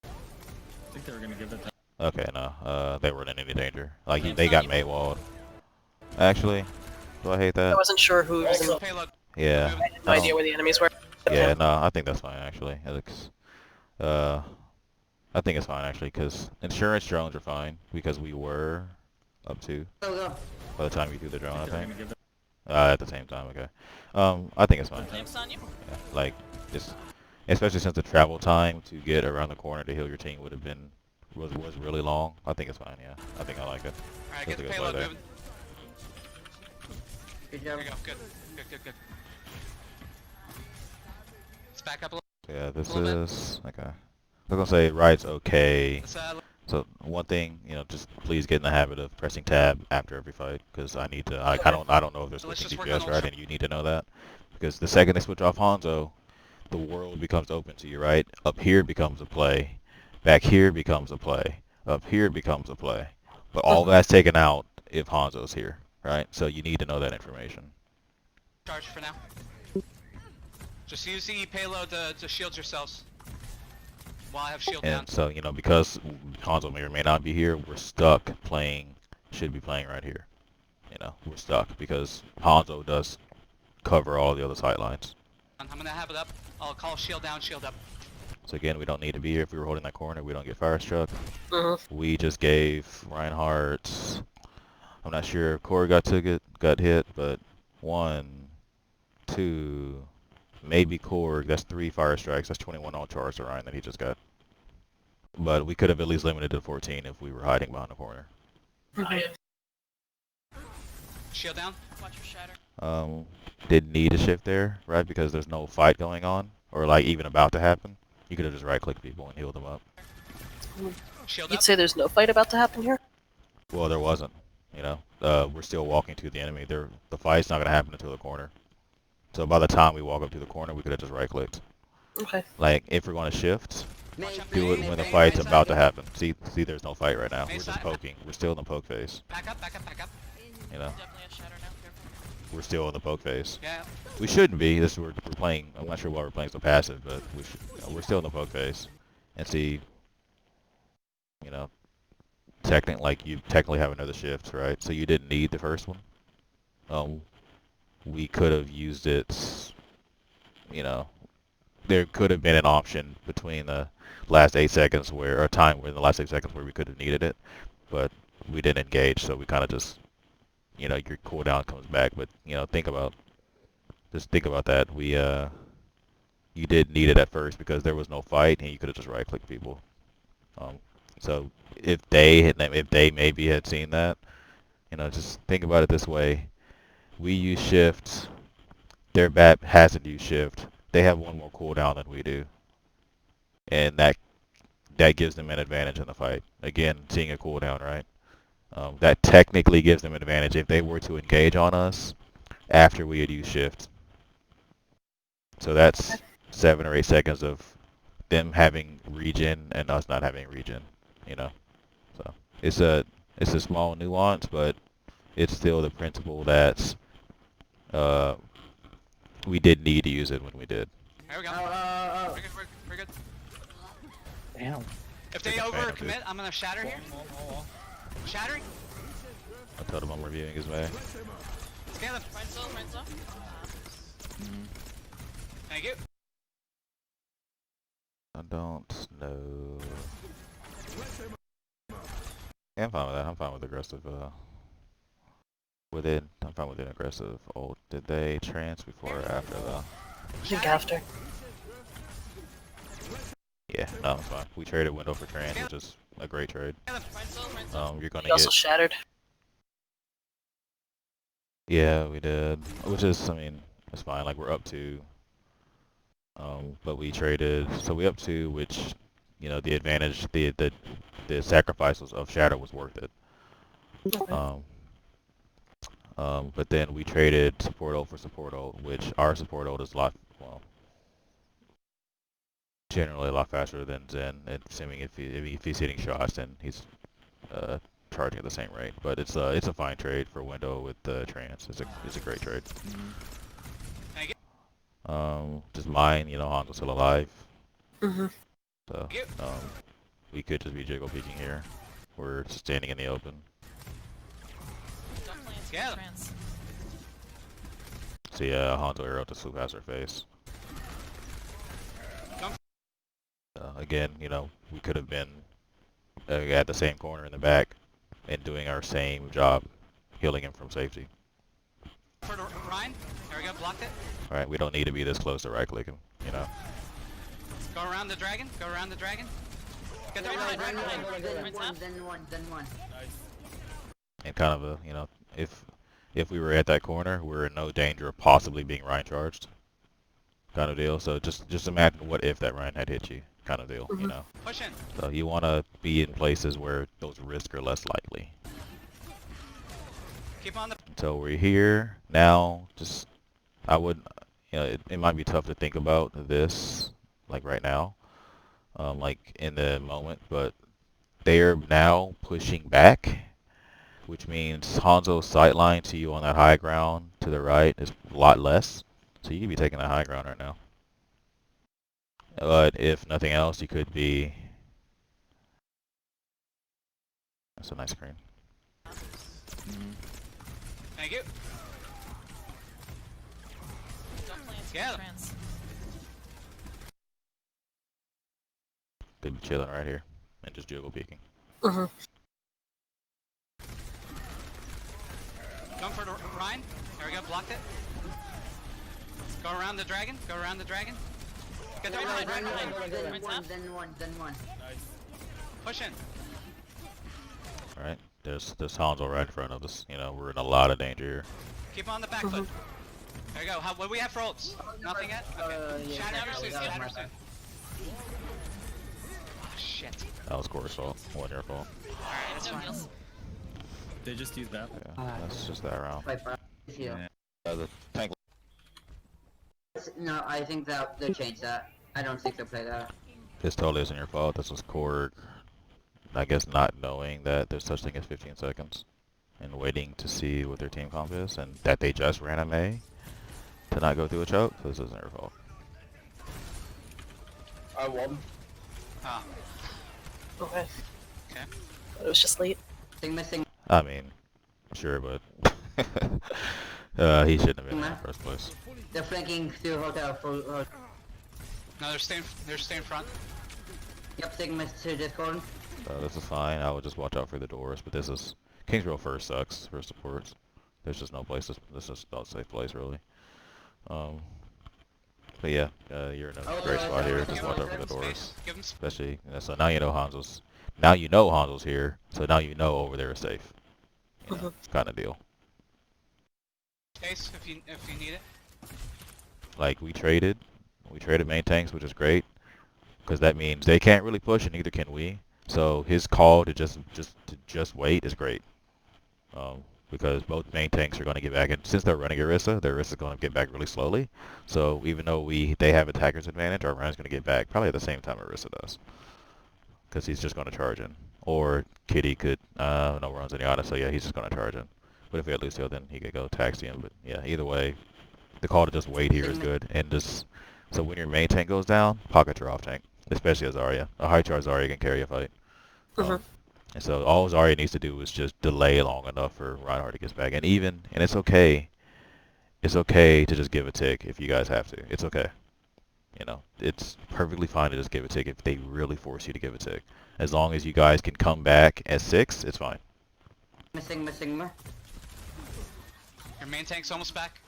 I think they were gonna give it to Okay, no. They weren't in any danger. Like, they got mate walled. Actually, do I hate I that? wasn't sure who was in. Payload. Yeah. I had no idea where the enemies were. Yeah, no, I think that's fine, actually. I think it's fine, actually, because insurance drones are fine, because we were up to Go, go. by the time you do the drone, I they were think. gonna give it At the same time, okay. I think it's fine. Name's Yeah, like, just, especially since the travel time to get around the corner to heal your team was really long. I think it's fine, yeah. I think I like it. Alright, That's get a the good payload play there. moving. Good There job. you go. Good. Good, good, good. Let's back up a little. Yeah, this Little bit. is, okay. I was gonna say, right's okay. Let's, So one thing, just please get in the habit of pressing tab after every fight, because I need to. I don't know if they're Let's switching just work DPS on right, ultra. and you need to know that, because the second they switch off Hanzo, the world becomes open to you, right? Up here becomes a play, back here becomes a play, up here becomes a play, but all that's taken out if Hanzo's here, right? So you need to know that information. charge for now. Just use the payload to shield yourselves. While I have shield down. And so because Hanzo may or may not be here, we're stuck playing. Should be playing right here. We're stuck because Hanzo does cover all the other sidelines. I'm gonna have it up. I'll call shield down, shield up. So again, we don't need to be here if we were holding that corner. We don't get fire struck. Mm-hmm. We just gave Reinhardt. I'm not sure if Corey got hit, but 1, 2, maybe Korg. That's 3 fire strikes. That's 21 on charge to Ryan that he just got. But we could have at least limited to 14 if we were hiding behind the corner. Shield down. Watch your shatter. Didn't need a shift there, right? Because there's no fight going on, or like even about to happen. You could have just right-clicked people and healed them up. Shield You'd up. say there's no fight about to happen here? Well, there wasn't. We're still walking to the enemy. The fight's not gonna happen until the corner. So by the time we walk up to the corner, we could have just right-clicked. Okay. Like if we're gonna shift, Mate, do it mate, when the mate, fight's mate, about to mate. happen. See, there's no fight right now. We're just Side. poking. We're still in the poke phase. Back up, back up, back up. Definitely a shatter now. Careful. We're still in the poke phase. Yeah. We shouldn't be. We're playing. I'm not sure why we're playing so passive, but we're still in the poke phase. And see, you technically have another shift, right? So you didn't need the first one. We could have used it. There could have been an option between the last 8 seconds or a time where in the last 8 seconds where we could have needed it, but we didn't engage, so we kind of just, your cooldown comes back. But think about that. You did need it at first because there was no fight, and you could have just right-clicked people. So if they maybe had seen that, just think about it this way: we use shift, their BAP hasn't used shift. They have one more cooldown than we do, and that gives them an advantage in the fight. Again, seeing a cooldown, right? That technically gives them an advantage if they were to engage on us after we had used shift. So that's 7 or 8 seconds of them having regen and us not having regen. So it's a small nuance, but it's still the principle that we did need to use it when we did. There we go. Oh. We're good, we're good. Damn. If they overcommit, I'm gonna shatter here. Shattering. I told him I'm reviewing his way. Scan them. Thank you. I don't know. Yeah, I'm fine with that. I'm fine with aggressive. I'm fine with an aggressive ult. Did they trance before or after though? I think after. Yeah, no, it's fine. We traded window for trance, which is a great trade. You're gonna He also get. shattered. Yeah, we did. Which is, I mean, It's fine. Like we're up two. But we traded, so we up two, which, you know, the advantage, the sacrifice of Shadow was worth it. Um, but then we traded support ult for support ult, which our support ult is a lot, well, generally a lot faster than Zen. And assuming if he's hitting shots, then he's charging at the same rate. But it's a fine trade for Window with Trance. It's a great trade. Just mine, you know, Hanzo's still alive. So we could just be jiggle peeking here. We're standing in the open. Yeah. So yeah, Hanzo arrow to swoop past her face. Again, you know, we could have been at the same corner in the back and doing our same job, healing him from safety. For Ryan. There we go. Blocked it. Alright, we don't need to be this close to right click him, you know. Go around the dragon. Go around the dragon. Get the right. Then one. And kind of a, you know, if we were at that corner, we're in no danger of possibly being Ryan charged, kind of deal. So just imagine what if that Ryan had hit you, kind of deal, you know. Push in. So you want to be in places where those risks are less likely. Keep on the. So we're here now. Just I would, you know, it might be tough to think about this like right now, like in the moment, but they're now pushing back, which means Hanzo's sightline to you on that high ground to the right is a lot less. So you could be taking that high ground right now. But if nothing else, you could be. That's a nice screen. Thank you. Yeah. Could be chilling right here and just jiggle peeking. Come for Ryan. There we go. Blocked it. Go around the dragon. Go around the dragon. Get the right. Then one. Push in. Alright, there's Hanzo right in front of us. You know, we're in a lot of danger here. Keep on the back foot. There you go. What do we have for ults? Nothing yet? Okay. Shatter soon. Shatter soon. Oh, shit. That was Core's fault. Wasn't your fault. Alright, that's fine. They just used that. Yeah, that's just that round. The tank. No, I think that they changed that. I don't think they'll play that. This totally isn't your fault. This was Korg, I guess, not knowing that there's such thing as 15 seconds and waiting to see what their team comp is and that they just ran a May to not go through a choke. So this isn't your fault. I won. Ah. Okay. Okay. It was just late. Missing. I mean, sure, but he shouldn't have been in the first place. They're flanking through hotel full. No, they're staying front. Yep, Sigma to Discord. This is fine. I would just watch out for the doors. But this is Kings Row first sucks for supports. There's just no place. This is not a safe place really. But yeah, you're in a great spot here. Just watch out for the doors, Give them especially. You know, so now you know Hanzo's. Now you know Hanzo's here. So now you know over there is safe. You know, kind of deal. space if you need it. Like we traded main tanks, which is great, because that means they can't really push, and neither can we. So his call to just wait is great, because both main tanks are going to get back, and since they're running Orisa, their Orisa is going to get back really slowly. So even though they have attacker's advantage, our run's going to get back probably at the same time Orisa does, because he's just going to charge in. Or Kitty could no runs any honest, so yeah, he's just going to charge in. But if we had Lucio, then he could go taxi him. But yeah, either way, the call to just wait here is good, and just so when your main tank goes down, pocket your off tank, especially a Zarya. A high charge Zarya can carry a fight. And so all Zarya needs to do is just delay long enough for Reinhardt to get back. And it's okay. It's okay to just give a tick if you guys have to. It's okay. You know, it's perfectly fine to just give a tick if they really force you to give a tick. As long as you guys can come back at 6, it's fine. Missing. Your main tank's almost back.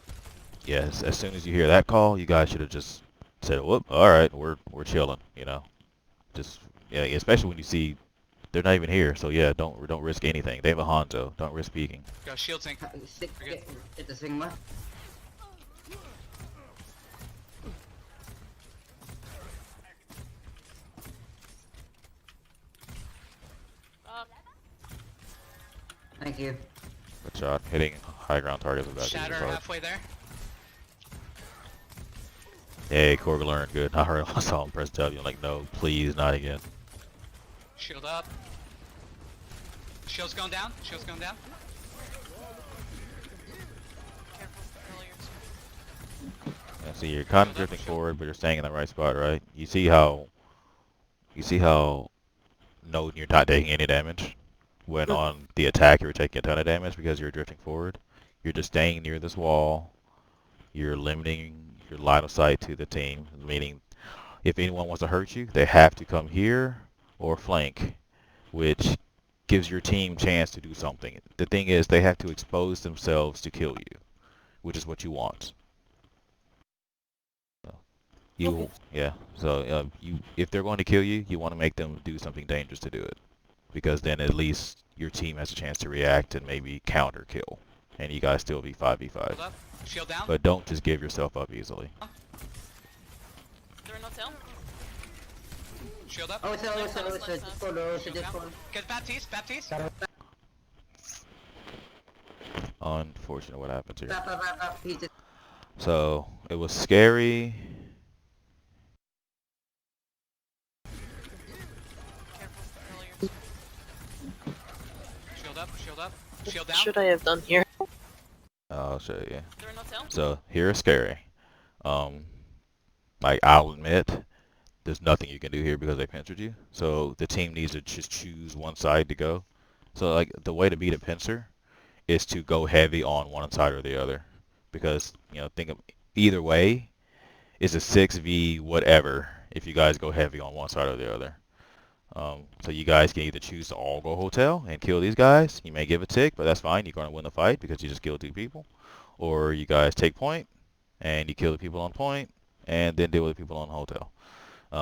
Yes, as soon as you hear that call, you guys should have just said, "Whoop, all right, we're chilling." You know, just yeah, especially when you see they're not even here. So yeah, don't risk anything. They have a Hanzo. Don't risk peeking. Go shield tank. It's a Sigma. Thank you. Good shot. Hitting high ground targets with that. Shatter halfway there. Hey, Korg learned. Good. I heard I saw him press W. I'm like, no, please, not again. Shield up. Shield's going down. Shield's going down. Yeah, see, you're kind of drifting forward, but you're staying in the right spot, right? You see how no, you're not taking any damage when on the attack you're taking a ton of damage because you're drifting forward. You're just staying near this wall. You're limiting your line of sight to the team, meaning if anyone wants to hurt you, they have to come here or flank, which gives your team chance to do something. The thing is, they have to expose themselves to kill you, which is what you want. Yeah. So if they're going to kill you, you want to make them do something dangerous to do it, because then at least your team has a chance to react and maybe counter kill, and you guys still be 5v5. Shield up. Shield down. But don't just give yourself up easily. There are no tail. Shield up. Oh, it's Discord. Get Baptiste. Baptiste. Unfortunate what happens here. He's just So it was scary. Shield up. Shield up. Shield down. What should I have done here? I'll show you. There are no tail. So here is scary. Like I'll admit, there's nothing you can do here because they pincered you. So the team needs to just choose one side to go. So like the way to beat a pincer is to go heavy on one side or the other, because think of either way is a 6v whatever if you guys go heavy on one side or the other. So you guys can either choose to all go hotel and kill these guys. You may give a tick, but that's fine. You're going to win the fight because you just killed 2 people. Or you guys take point and you kill the people on point and then deal with the people on hotel.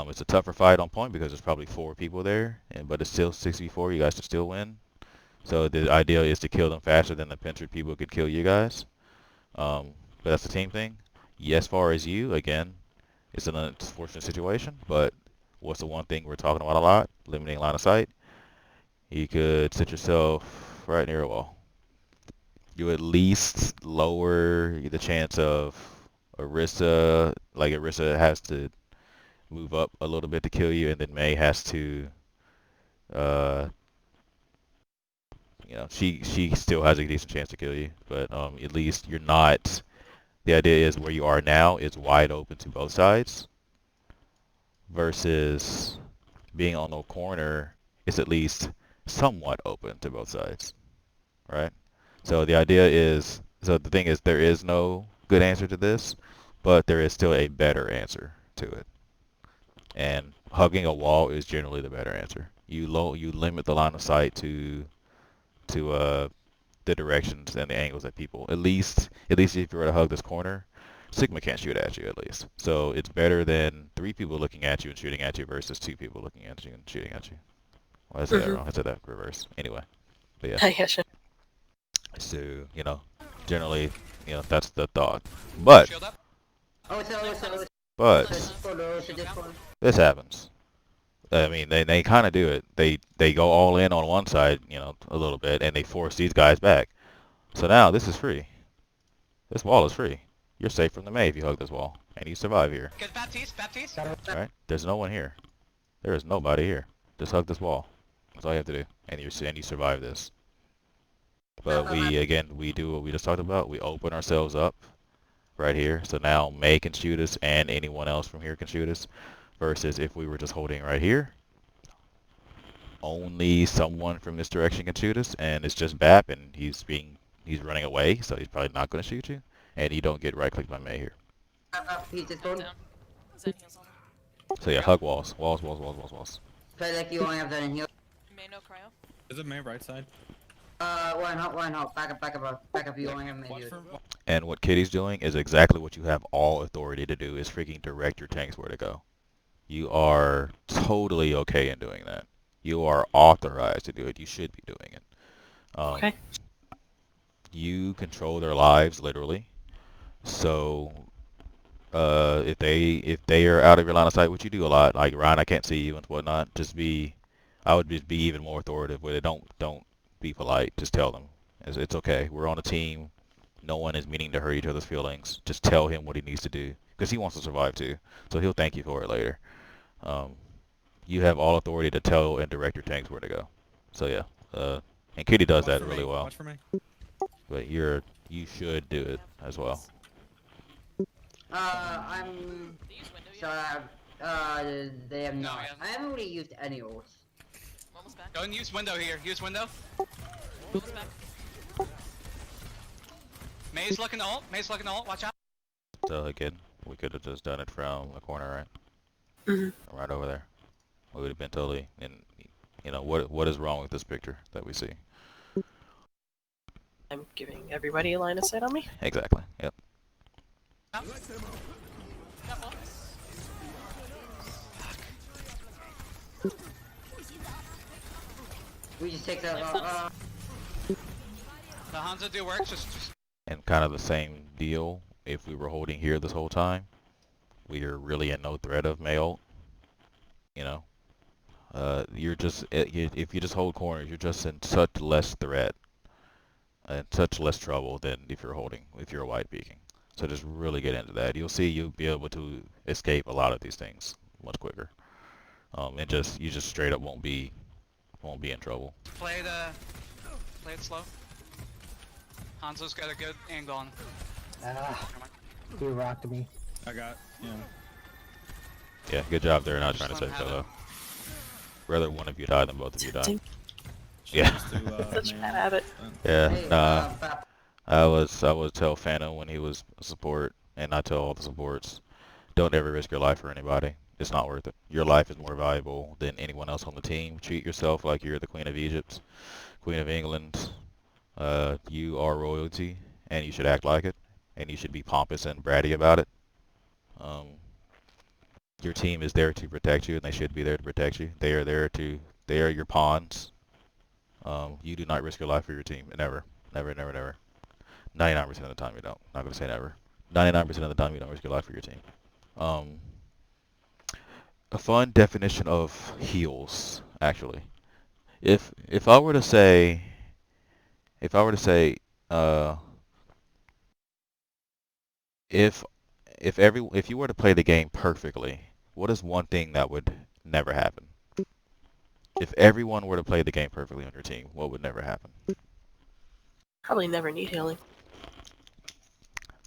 It's a tougher fight on point because there's probably 4 people there, but it's still 6v4. You guys can still win. So the idea is to kill them faster than the pincered people could kill you guys. But that's the team thing. As far as you, again, it's an unfortunate situation, but what's the one thing we're talking about a lot? Limiting line of sight. You could sit yourself right near a wall. You at least lower the chance of Orisa, like Orisa has to move up a little bit to kill you, and then May has to, she still has a decent chance to kill you, but at least you're not. The idea is where you are now is wide open to both sides, versus being on the corner is at least somewhat open to both sides, right? So the idea is, so the thing is, there is no good answer to this, but there is still a better answer to it. And hugging a wall is generally the better answer. You limit the line of sight to the directions and the angles that people. At least if you were to hug this corner, Sigma can't shoot at you at least. So it's better than 3 people looking at you and shooting at you versus 2 people looking at you and shooting at you. Well, I said that wrong. I said that reverse. Anyway, but yeah. I gotcha. So generally, that's the thought. But Shield up. this happens. I mean, they kind of do it. They go all in on one side, a little bit, and they force these guys back. So now this is free. This wall is free. You're safe from the May if you hug this wall, and you survive here. Get Baptiste. Baptiste. Alright? There's no one here. There is nobody here. Just hug this wall. That's all you have to do, and you survive this. But we do what we just talked about. We open ourselves up right here. So now May can shoot us, and anyone else from here can shoot us. Versus if we were just holding right here, only someone from this direction can shoot us, and it's just Bap, and he's running away, so he's probably not going to shoot you, and you don't get right-clicked by May here. So yeah, hug walls. Walls. Play like you only have that in here. May no cryo. Is it May right side? Why not? Back up, you only have May. And what Kitty's doing is exactly what you have all authority to do, is freaking direct your tanks where to go. You are totally okay in doing that. You are authorized to do it. You should be doing it. Okay. You control their lives, literally. So, if they are out of your line of sight, which you do a lot, like Ryan, I can't see you and whatnot. I would just be even more authoritative with it. Don't be polite. Just tell them it's okay. We're on a team. No one is meaning to hurt each other's feelings. Just tell him what he needs to do because he wants to survive too. So he'll thank you for it later. Um, you have all authority to tell and direct your tanks where to go. So yeah, and Kitty does Watch that for really me. well. Watch for me. But you should do it as well. I'm sorry. They have No, not. yeah. I haven't really used any ults. Almost back. Go and use window here. Use window. Almost back. May's looking ult. May's looking ult. Watch out. So again, we could have just done it from the corner, right? Mm-hmm. Right over there. We would have been totally. And you know what is wrong with this picture that we see? I'm giving everybody a line of sight on me. Exactly. Yep. We just take the. The Hanzo do work. Just And kind of the same deal. If we were holding here this whole time, we are really in no threat of Mayo. You know, you're just if you just hold corners, you're just in such less threat and such less trouble than if you're white peeking. So just really get into that. You'll see you'll be able to escape a lot of these things much quicker. And you just straight up won't be in trouble. play it slow. Hanzo's got a good angle on. He rocked me. I got, Yeah, good job there. Not Just trying to let say him so have though. Rather one of you die than both of you die. Tempting. Yeah. Such a bad habit. Yeah. Hey, Nah. I would tell Phantom when he was a support, and I tell all the supports, don't ever risk your life for anybody. It's not worth it. Your life is more valuable than anyone else on the team. Treat yourself like you're the Queen of Egypt, Queen of England. You are royalty, and you should act like it, and you should be pompous and bratty about it. Your team is there to protect you, and they should be there to protect you. They are your pawns. You do not risk your life for your team. Never. Never, never, never. 99% of the time you don't. Not going to say never. 99% of the time you don't risk your life for your team. A fun definition of heals, actually. If I were to say, uh, if if you were to play the game perfectly, what is one thing that would never happen? If everyone were to play the game perfectly on your team, what would never happen? Probably never need healing.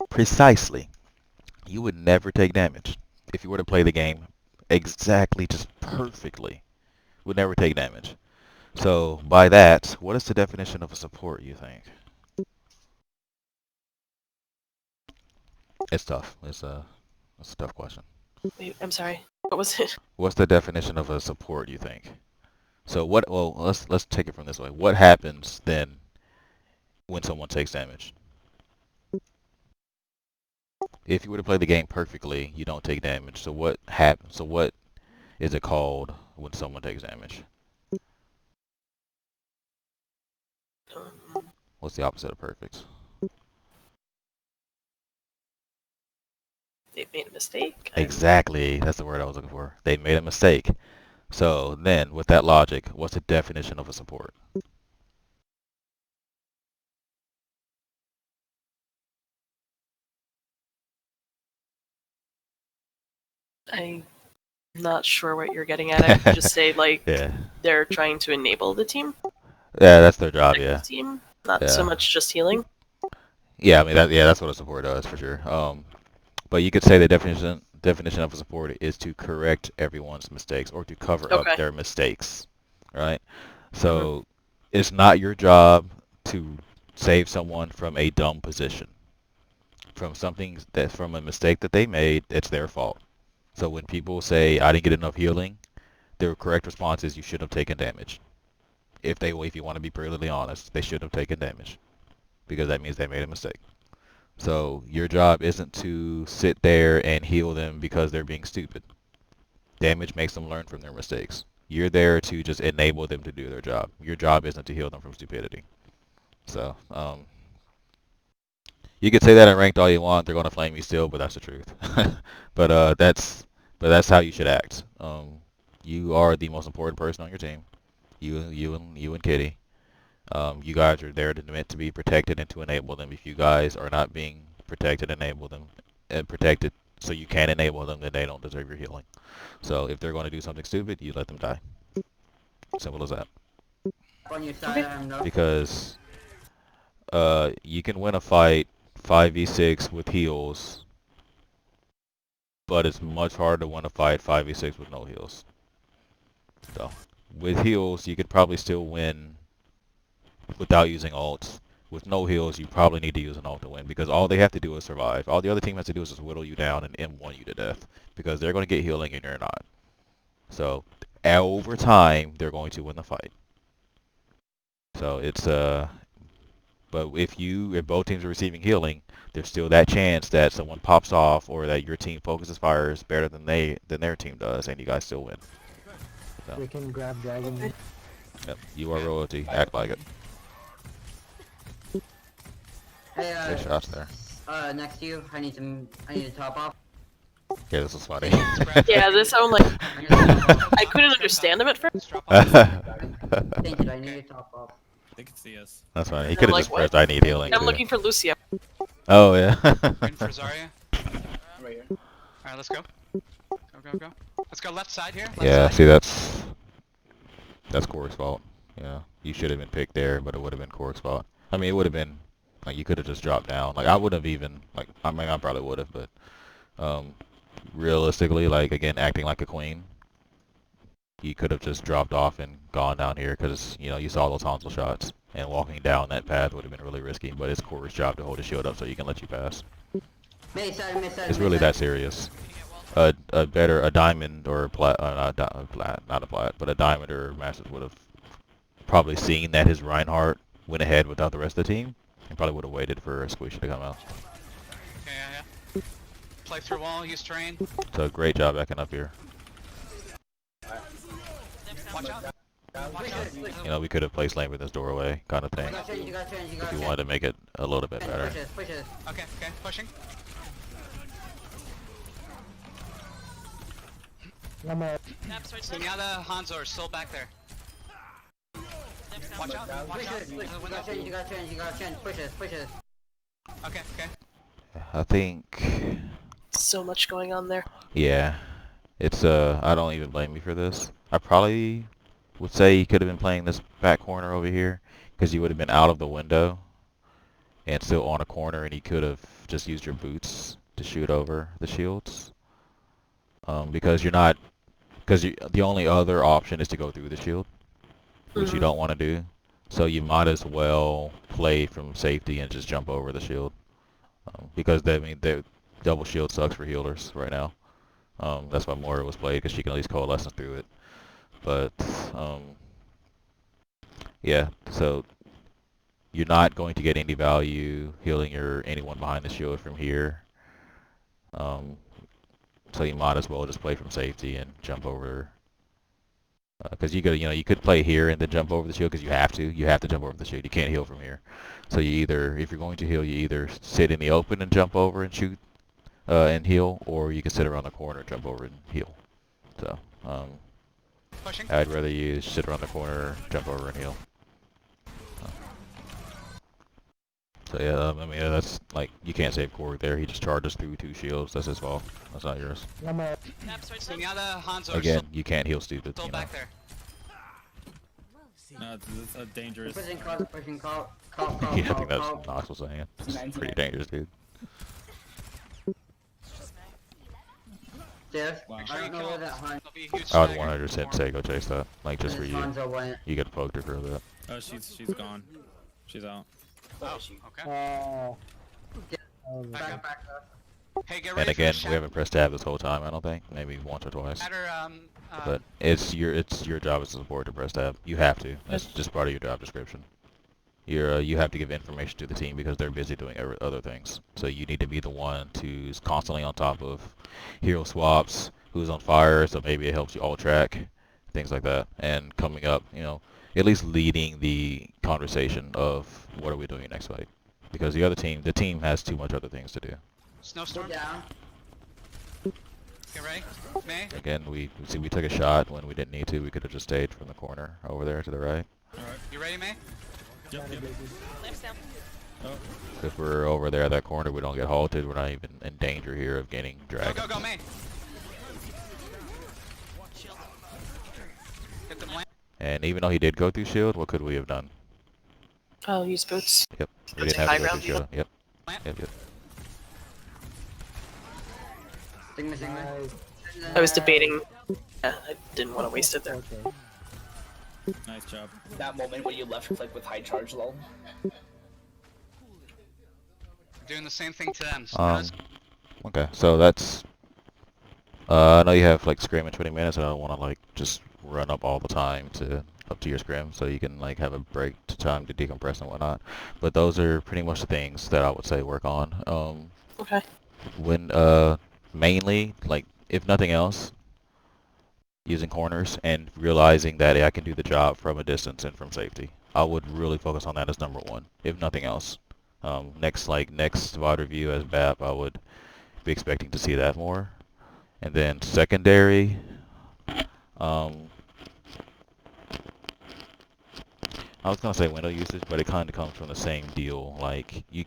Precisely. You would never take damage. If you were to play the game exactly, just perfectly, would never take damage. So, by that, what is the definition of a support, you think? It's tough. It's a tough question. Wait, I'm sorry. What was it? What's the definition of a support, you think? So well, let's take it from this way. What happens then when someone takes damage? If you were to play the game perfectly, you don't take damage. So what happens? So what is it called when someone takes damage? What's the opposite of perfect? They made a mistake. Exactly. That's the word I was looking for. They made a mistake. So then, with that logic, what's the definition of a support? I'm not sure what you're getting at. I would just say like Yeah. they're trying to enable the team. Yeah, that's their job. protect Yeah. the team, not Yeah. so much just healing. Yeah, I mean that's what a support does for sure. But you could say the definition of a support is to correct everyone's mistakes or to cover up Okay. their mistakes, right? So it's not your job to save someone from a dumb position, from from a mistake that they made. It's their fault. So when people say I didn't get enough healing, their correct response is you should have taken damage. If you want to be brutally honest, they should have taken damage because that means they made a mistake. So your job isn't to sit there and heal them because they're being stupid. Damage makes them learn from their mistakes. You're there to just enable them to do their job. Your job isn't to heal them from stupidity. So, you could say that in ranked all you want. They're gonna flame you still, but that's the truth. but that's how you should act. You are the most important person on your team. You and Kitty. You guys are there to meant to be protected and to enable them. If you guys are not being protected, enable them, and protected so you can enable them, then they don't deserve your healing. So if they're going to do something stupid, you let them die. Simple as that. On your side, I know. Because you can win a fight 5v6 with heals, but it's much harder to win a fight 5v6 with no heals. So with heals, you could probably still win without using ults. With no heals, you probably need to use an ult to win because all they have to do is survive. All the other team has to do is just whittle you down and M1 you to death because they're going to get healing and you're not. So over time, they're going to win the fight. So it's but if both teams are receiving healing, there's still that chance that someone pops off or that your team focuses fires better than their team does, and you guys still win. So, We can grab dragon. yep, you are royalty. Act like it. Hey, Good shots there. next to you, I need to top off. Okay, this is funny. Yeah, this sound like I need to top off. I couldn't understand him at first. Drop off. Thank you, I need to top off. They can see us. That's funny. He could have like, just what? pressed I need healing I'm too. looking for Lucia. Oh yeah. Waiting for Zarya. Right here. Alright, let's go. Go. Let's go left side here. Left Yeah, side. see that's Corey's fault. Yeah, you should have been picked there, but it would have been Corey's fault. I mean, it would have been like you could have just dropped down. Like I would have even like I mean I probably would have, but realistically, like again acting like a queen, you could have just dropped off and gone down here because you know you saw those Hansel shots and walking down that path would have been really risky. But it's Corey's job to hold his shield up so he can let you pass. May side, It's really that serious. A diamond or a plat, not a plat, but a diamond or masters would have probably seen that his Reinhardt went ahead without the rest of the team and probably would have waited for a squishy to come out. Yeah. Play through wall, use terrain. So great job backing up here. Watch out. Watch out. You know, we could have placed Lambert in this doorway kind of thing You got change, you got change, you got if you change. wanted to make it a little bit better. Pushes. Okay, pushing. I'm a Zenyatta, Hanzo are still back there. Watch out. You got change, pushes. Okay. I think, So much going on there. yeah, it's I don't even blame you for this. I probably would say you could have been playing this back corner over here because you would have been out of the window and still on a corner, and you could have just used your boots to shoot over the shields. Because the only other option is to go through the shield, which you don't want to do. So you might as well play from safety and just jump over the shield. Because the double shield sucks for healers right now. That's why Moira was played, because she can at least coalesce through it. But yeah, so you're not going to get any value healing anyone behind the shield from here. So you might as well just play from safety and jump over. Because you could play here and then jump over the shield because you have to jump over the shield. You can't heal from here. So if you're going to heal, you either sit in the open and jump over and shoot and heal, or you can sit around the corner and jump over and heal. So Pushing. I'd rather you sit around the corner, jump over and heal. So yeah, I mean that's like you can't save Corey there. He just charges through 2 shields. That's his fault. That's not yours. I'm a Zenyatta, Hanzo are Again, you can't heal stupid. still You know. back there. No, it's a dangerous. Pushing call. Yeah, I think that's Nox was saying. It's pretty dangerous, dude. Jeff, Wow. Make sure I you don't know kill where that hunt. There'll be a huge I would stagger. 100% say go chase that. Like just for you. Hanzo went. You get poked her for a bit. Oh, she's gone. She's out. Oh, okay. oh. Back up. Back up. Hey, get And ready again, for we haven't pressed tab this whole time. I don't think. Maybe once or twice. Shatter, But it's your job as a support to press tab. You have to. That's just part of your job description. You have to give information to the team because they're busy doing other things. So you need to be the one who's constantly on top of hero swaps, who's on fire, so maybe it helps you all track, things like that. And coming up, at least leading the conversation of what are we doing next fight. Because the team has too much other things to do. snowstorm. Down. Get ready. May. Again, we took a shot when we didn't need to. We could have just stayed from the corner over there to the right. You ready, May? Yep. Lamps down. Oh, If we're over there at that corner, we don't get halted. We're not even in danger here of getting Go, dragged. go, go, May. Hit the lamp. And even though he did go through shield, what could we have done? Oh, use boots. Yep. We Go didn't take have to high go through ground, shield. Yep. Lamp. Yep. Sigma, Sigma. I was debating. Yeah, I didn't want to waste it there. Okay. nice job. That moment when you left click with high charge lol. Doing the same thing to them. Okay, so that's... I know you have like scrim in 20 minutes, and I don't want to like just run up all the time up to your scrim, so you can like have a break to time to decompress and whatnot. But those are pretty much the things that I would say work on. Okay. When mainly, like if nothing else, using corners and realizing that I can do the job from a distance and from safety. I would really focus on that as number one, if nothing else. Next VOD review as BAP, I would be expecting to see that more. And then secondary, I was gonna say window usage, but it kind of comes from the same deal. Like you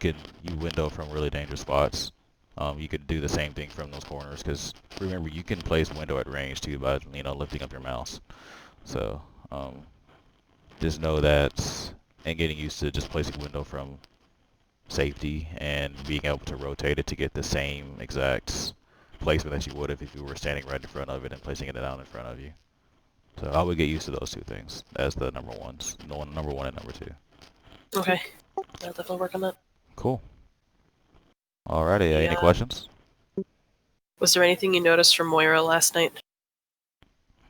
window from really dangerous spots. You could do the same thing from those corners, because remember you can place window at range too by lifting up your mouse. So just know that, and getting used to just placing window from safety and being able to rotate it to get the same exact placement that you would if you were standing right in front of it and placing it down in front of you. So I would get used to those two things as the number ones, number one and number two. Okay. I'll definitely work on that. Cool. Alrighty, any Yeah. questions? Was there anything you noticed from Moira last night?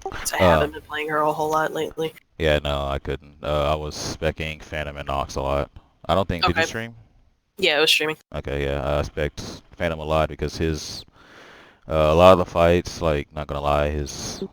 'Cause I haven't been playing her a whole lot lately. Yeah, no, I couldn't. I was specking Phantom and Nox a lot. I don't think, did you Okay. stream? Yeah, I was streaming. Okay, yeah, I spec'd Phantom a lot because a lot of the fights, like, not gonna lie, his